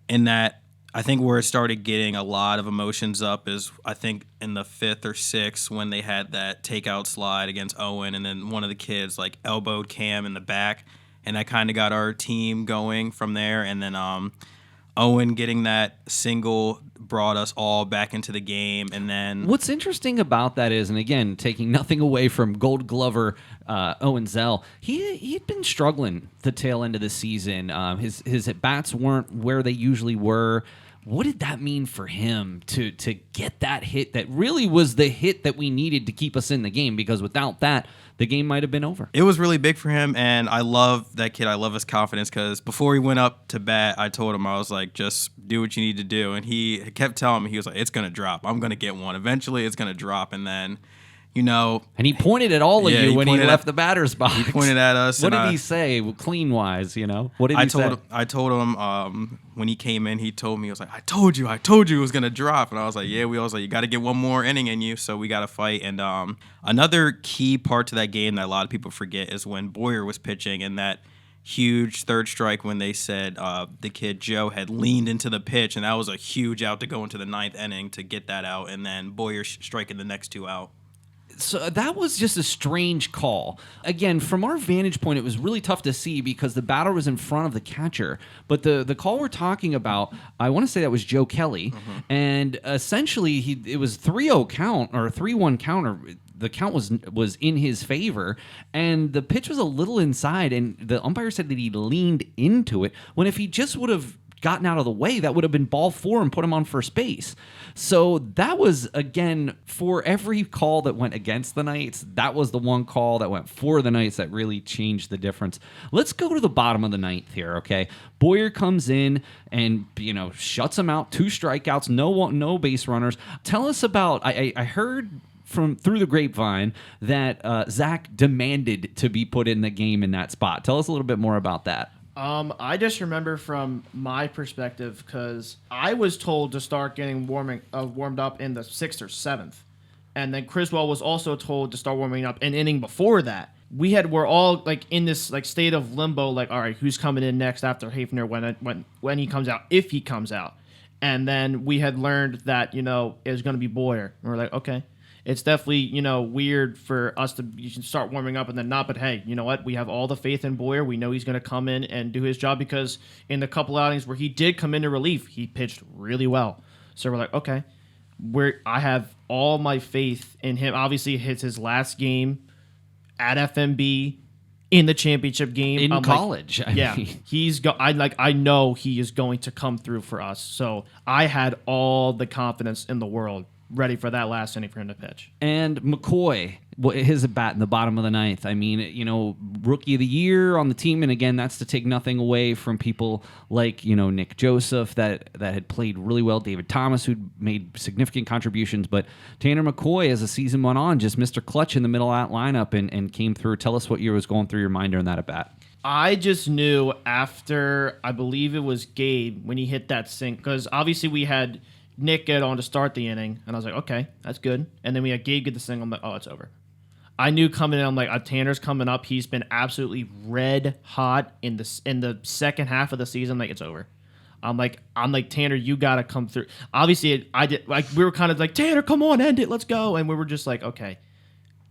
in that I think where it started getting a lot of emotions up is I think in the 5th or 6th when they had that takeout slide against Owen, and then one of the kids elbowed Cam in the back, and that kind of got our team going from there. And then Owen getting that single brought us all back into the game. And then what's interesting about that is, and again, taking nothing away from Gold Glover Owen Zell, he'd been struggling the tail end of the season. His at bats weren't where they usually were. What did that mean for him to get that hit that really was the hit that we needed to keep us in the game? Because without that, the game might have been over. It was really big for him, and I love that kid. I love his confidence because before he went up to bat, I told him, I was like, just do what you need to do. And he kept telling me, he was like, it's going to drop. I'm going to get one. Eventually, it's going to drop. And then, and he pointed at all of you when he left the batter's box. He pointed at us. What did he say, clean-wise, What did he say? I told him when he came in, he told me, he was like, I told you it was going to drop. And I was like, yeah, you got to get one more inning in you, so we got to fight. And another key part to that game that a lot of people forget is when Boyer was pitching and that huge third strike when they said the kid Joe had leaned into the pitch, and that was a huge out to go into the 9th inning to get that out, and then Boyer striking the next 2 out. So that was just a strange call. Again, from our vantage point, it was really tough to see because the batter was in front of the catcher. But the call we're talking about, I want to say that was Joe Kelly. And essentially, it was 3-0 count or 3-1 count. Or the count was in his favor. And the pitch was a little inside. And the umpire said that he leaned into it. When if he just would have gotten out of the way, that would have been ball 4 and put him on first base. So that was, again, for every call that went against the Knights, that was the one call that went for the Knights that really changed the difference. Let's go to the bottom of the 9th here, okay? Boyer comes in and, shuts him out, 2 strikeouts, no base runners. Tell us about, I heard through the grapevine that Zach demanded to be put in the game in that spot. Tell us a little bit more about that. I just remember from my perspective because I was told to start getting warmed up in the 6th or 7th, and then Criswell was also told to start warming up an inning before that. We're all in this state of limbo, all right, who's coming in next after Hafner when he comes out, if he comes out, and then we had learned that it was going to be Boyer, and we're like, okay. It's definitely, weird for us to start warming up and then not. But hey, you know what? We have all the faith in Boyer. We know he's going to come in and do his job because in the couple outings where he did come into relief, he pitched really well. So we're like, okay, I have all my faith in him. Obviously, it's his last game at FMB in the championship game. In I'm college. Like, yeah, I know he is going to come through for us. So I had all the confidence in the world ready for that last inning for him to pitch. And McCoy, his at bat in the bottom of the ninth. I mean, rookie of the year on the team. And again, that's to take nothing away from people like, Nick Joseph that had played really well. David Thomas, who'd made significant contributions. But Tanner McCoy, as the season went on, just Mr. Clutch in the middle of that lineup and came through. Tell us what was going through your mind during that at bat. I just knew after, I believe it was Gabe, when he hit that sink, because obviously we had Nick get on to start the inning, and I was like, okay, that's good. And then we had Gabe get the single. I'm like, oh, it's over. I knew coming in, I'm like, Tanner's coming up. He's been absolutely red hot in the second half of the season. Like, it's over. I'm like, Tanner, you gotta come through. Obviously, we were kind of like, Tanner, come on, end it, let's go. And we were just like, okay,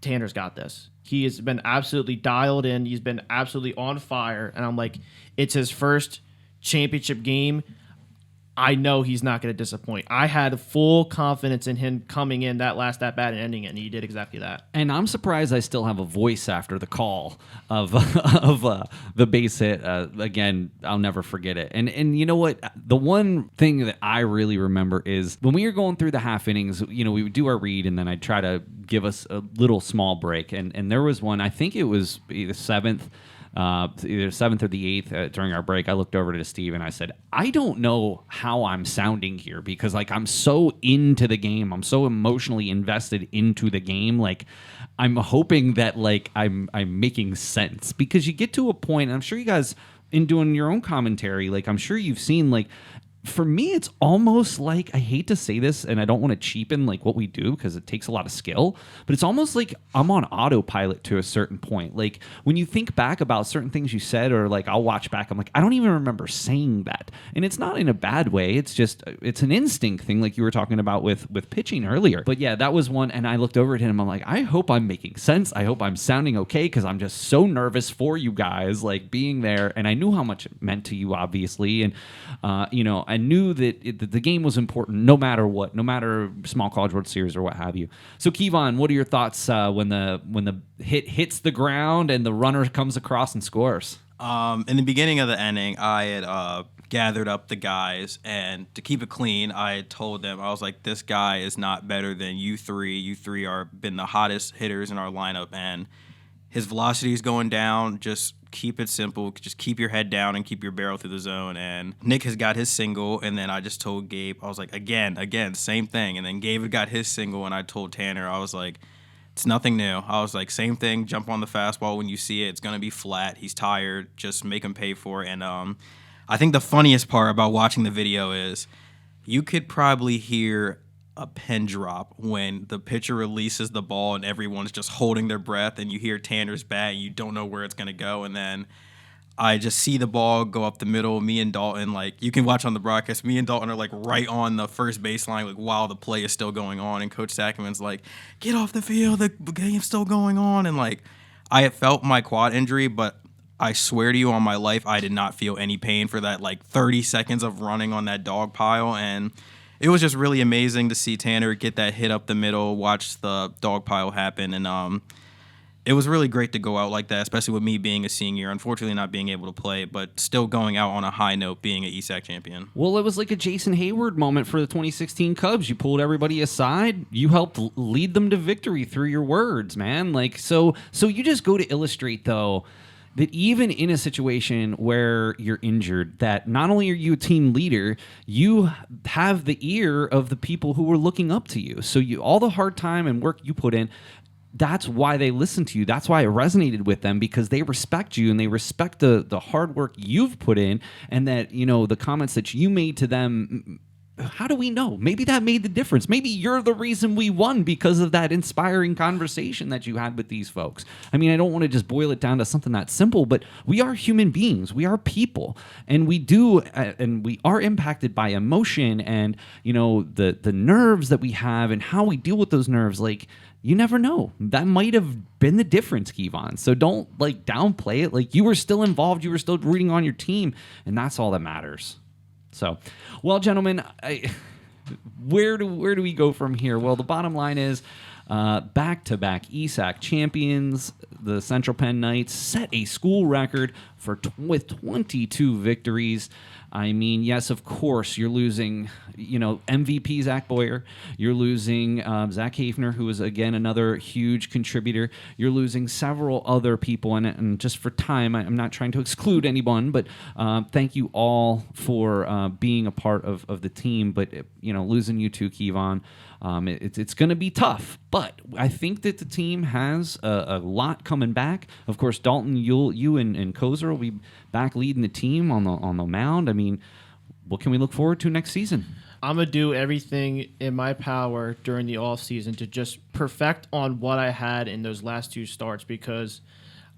Tanner's got this. He has been absolutely dialed in. He's been absolutely on fire. And I'm like, it's his first championship game. I know he's not going to disappoint. I had full confidence in him coming in that last at bat and ending it, and he did exactly that. And I'm surprised I still have a voice after the call of the base hit. Again, I'll never forget it. And you know what? The one thing that I really remember is when we were going through the half innings, we would do our read, and then I'd try to give us a little small break. And there was one, I think it was either seventh or the eighth during our break. I looked over to Steve and I said, I don't know how I'm sounding here because I'm so into the game. I'm so emotionally invested into the game. I'm hoping that I'm making sense because you get to a point, and I'm sure you guys in doing your own commentary, I'm sure you've seen for me, it's almost like, I hate to say this, and I don't want to cheapen what we do because it takes a lot of skill, but it's almost like I'm on autopilot to a certain point. When you think back about certain things you said, or I'll watch back, I'm like, I don't even remember saying that. And it's not in a bad way. It's just, it's an instinct thing like you were talking about with pitching earlier. But yeah, that was one, and I looked over at him, I'm like, I hope I'm making sense. I hope I'm sounding okay because I'm just so nervous for you guys, being there. And I knew how much it meant to you, obviously. And, I knew that the game was important no matter what, no matter small college World Series or what have you. So, Kevon, what are your thoughts when the hit hits the ground and the runner comes across and scores? In the beginning of the inning, I had gathered up the guys, and to keep it clean, I told them, I was like, this guy is not better than you three. You three are been the hottest hitters in our lineup, and his velocity is going down. Just keep it simple. Just keep your head down and keep your barrel through the zone. And Nick has got his single, and then I just told Gabe, I was like, again, same thing. And then Gabe had got his single, and I told Tanner, I was like, it's nothing new. I was like, same thing, jump on the fastball when you see it. It's going to be flat. He's tired. Just make him pay for it. And I think the funniest part about watching the video is you could probably hear a pin drop when the pitcher releases the ball and everyone's just holding their breath, and you hear Tanner's bat and you don't know where it's going to go. And then I just see the ball go up the middle. Me and Dalton, you can watch on the broadcast, me and Dalton are right on the first baseline while the play is still going on. And Coach Sackman's like, get off the field, the game's still going on. And I had felt my quad injury, but I swear to you on my life, I did not feel any pain for that 30 seconds of running on that dog pile. And it was just really amazing to see Tanner get that hit up the middle, watch the dog pile happen, and it was really great to go out like that, especially with me being a senior, unfortunately not being able to play, but still going out on a high note being an ESAC champion. Well, it was like a Jason Hayward moment for the 2016 Cubs. You pulled everybody aside. You helped lead them to victory through your words, man. So you just go to illustrate, though, that even in a situation where you're injured, that not only are you a team leader, you have the ear of the people who are looking up to you. So all the hard time and work you put in, that's why they listen to you. That's why it resonated with them, because they respect you and they respect the hard work you've put in, and that, the comments that you made to them. How do we know? Maybe that made the difference. Maybe you're the reason we won because of that inspiring conversation that you had with these folks. I mean, I don't want to just boil it down to something that simple, but we are human beings. We are people, and we are impacted by emotion and, the nerves that we have and how we deal with those nerves. You never know. That might have been the difference, Kevon. So don't downplay it. You were still involved. You were still rooting on your team, and that's all that matters. So, well, gentlemen, where do we go from here? Well, the bottom line is Back-to-back ESAC champions, the Central Penn Knights set a school record with 22 victories. I mean, yes, of course, you're losing, MVP Zach Boyer. You're losing Zach Hafner, who is, again, another huge contributor. You're losing several other people. And just for time, I'm not trying to exclude anyone, but thank you all for being a part of the team. But, losing you too, Kevon, it's going to be tough. But I think that the team has a lot coming back. Of course, Dalton, you and Kozer will be back leading the team on the mound. I mean, what can we look forward to next season? I'm going to do everything in my power during the offseason to just perfect on what I had in those last 2 starts, because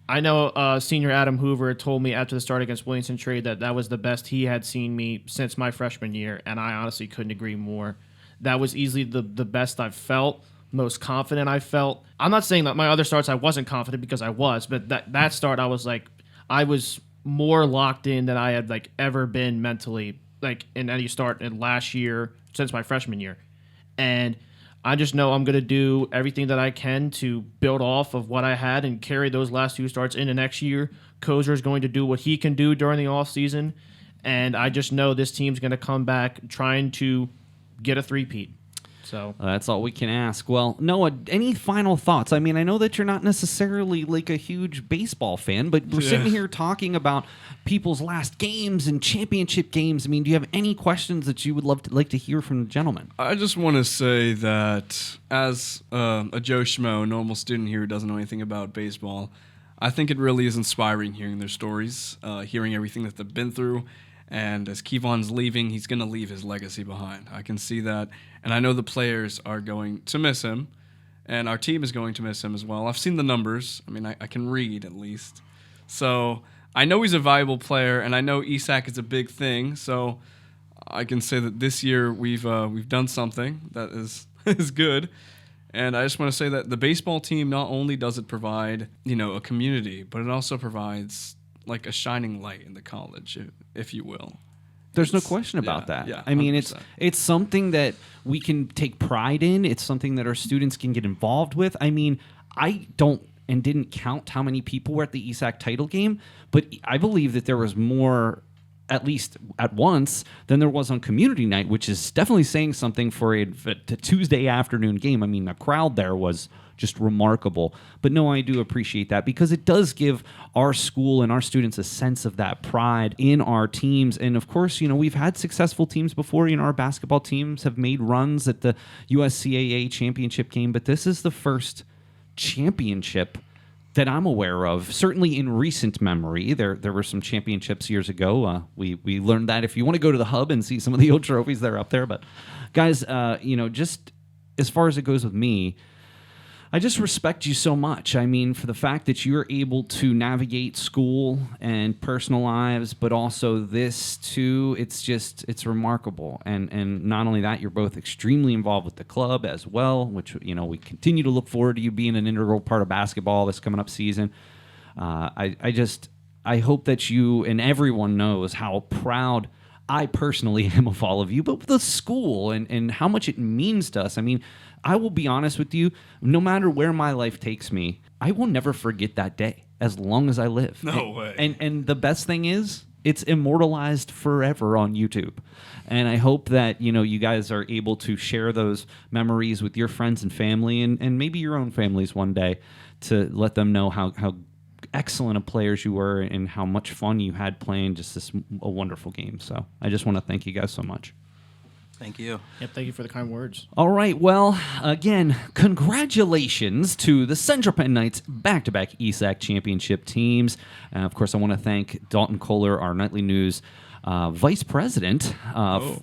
I know senior Adam Hoover told me after the start against Williamson Trade that was the best he had seen me since my freshman year, and I honestly couldn't agree more. That was easily the best I've felt, most confident I felt. I'm not saying that my other starts I wasn't confident, because I was, but that start I was more locked in than I had ever been mentally, in any start in last year since my freshman year. And I just know I'm going to do everything that I can to build off of what I had and carry those last 2 starts into next year. Kozer is going to do what he can do during the offseason, and I just know this team's going to come back trying to get a 3-peat. So that's all we can ask. Well, Noah, any final thoughts? I mean, I know that you're not necessarily a huge baseball fan, but we're sitting here talking about people's last games and championship games. I mean, do you have any questions that you would like to hear from the gentleman? I just want to say that as a Joe Schmo, normal student here who doesn't know anything about baseball, I think it really is inspiring hearing their stories, hearing everything that they've been through. And as Kevon's leaving, he's going to leave his legacy behind. I can see that. And I know the players are going to miss him. And our team is going to miss him as well. I've seen the numbers. I mean, I can read at least. So I know he's a valuable player, and I know ESAC is a big thing. So I can say that this year we've done something that is good. And I just want to say that the baseball team, not only does it provide, a community, but it also provides a shining light in the college, if you will. There's no question about that. Yeah, I mean, 100%. it's something that we can take pride in. It's something that our students can get involved with. I mean, I don't and didn't count how many people were at the ESAC title game, but I believe that there was more, at least at once, than there was on community night, which is definitely saying something for a Tuesday afternoon game. I mean, the crowd there was just remarkable. But no, I do appreciate that, because it does give our school and our students a sense of that pride in our teams. And of course, we've had successful teams before. Our basketball teams have made runs at the USCAA championship game, but this is the first championship that I'm aware of, certainly in recent memory. There were some championships years ago. We learned that if you want to go to the hub and see some of the old trophies, they're up there. But guys, just as far as it goes with me, I just respect you so much. I mean, for the fact that you're able to navigate school and personal lives, but also this too, it's remarkable. And not only that, you're both extremely involved with the club as well, which, we continue to look forward to you being an integral part of basketball this coming up season. I hope that you and everyone knows how proud I personally am of all of you, but the school and how much it means to us. I mean, I will be honest with you, no matter where my life takes me, I will never forget that day as long as I live. No way. And the best thing is, it's immortalized forever on YouTube. And I hope that, you guys are able to share those memories with your friends and family and maybe your own families one day, to let them know how excellent of players you were and how much fun you had playing just a wonderful game. So I just want to thank you guys so much. Thank you. Yep, thank you for the kind words. All right, well, again, congratulations to the Central Penn Knights back-to-back ESAC Championship teams. Of course, I want to thank Dalton Koller, our Nightly News Vice President,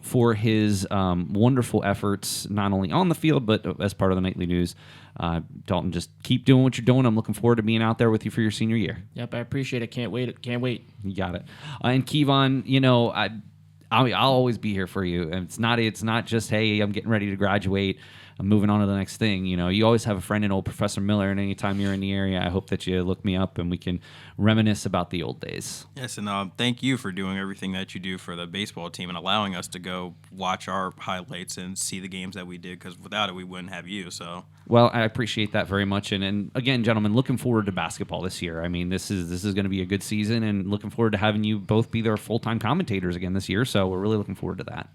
for his wonderful efforts, not only on the field, but as part of the Nightly News. Dalton, just keep doing what you're doing. I'm looking forward to being out there with you for your senior year. Yep, I appreciate it. Can't wait. You got it. And Kevon, I'll always be here for you. And it's not just, hey, I'm getting ready to graduate. moving on to the next thing. You always have a friend in old Professor Miller, and anytime you're in the area, I hope that you look me up and we can reminisce about the old days. Yes, and thank you for doing everything that you do for the baseball team and allowing us to go watch our highlights and see the games that we did, because without it, we wouldn't have you. So. Well, I appreciate that very much, and again, gentlemen, looking forward to basketball this year. I mean, this is going to be a good season, and looking forward to having you both be their full-time commentators again this year. So we're really looking forward to that.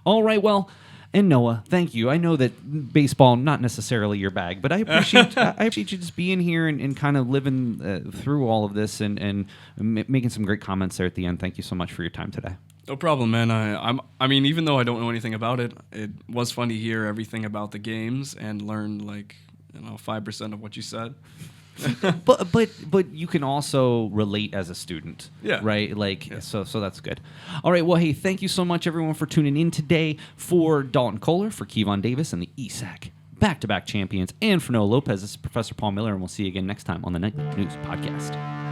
All right, well. And Noah, thank you. I know that baseball, not necessarily your bag, but I appreciate you just being here and kind of living through all of this and making some great comments there at the end. Thank you so much for your time today. No problem, man. I mean, even though I don't know anything about it, it was fun to hear everything about the games and learn 5% of what you said. but you can also relate as a student, yeah, right? So that's good. All right, well, hey, thank you so much, everyone, for tuning in today. For Dalton Koller, for Kevon Davis, and the ESAC back-to-back champions, and for Noah Lopez, this is Professor Paul Miller, and we'll see you again next time on the Night News Podcast.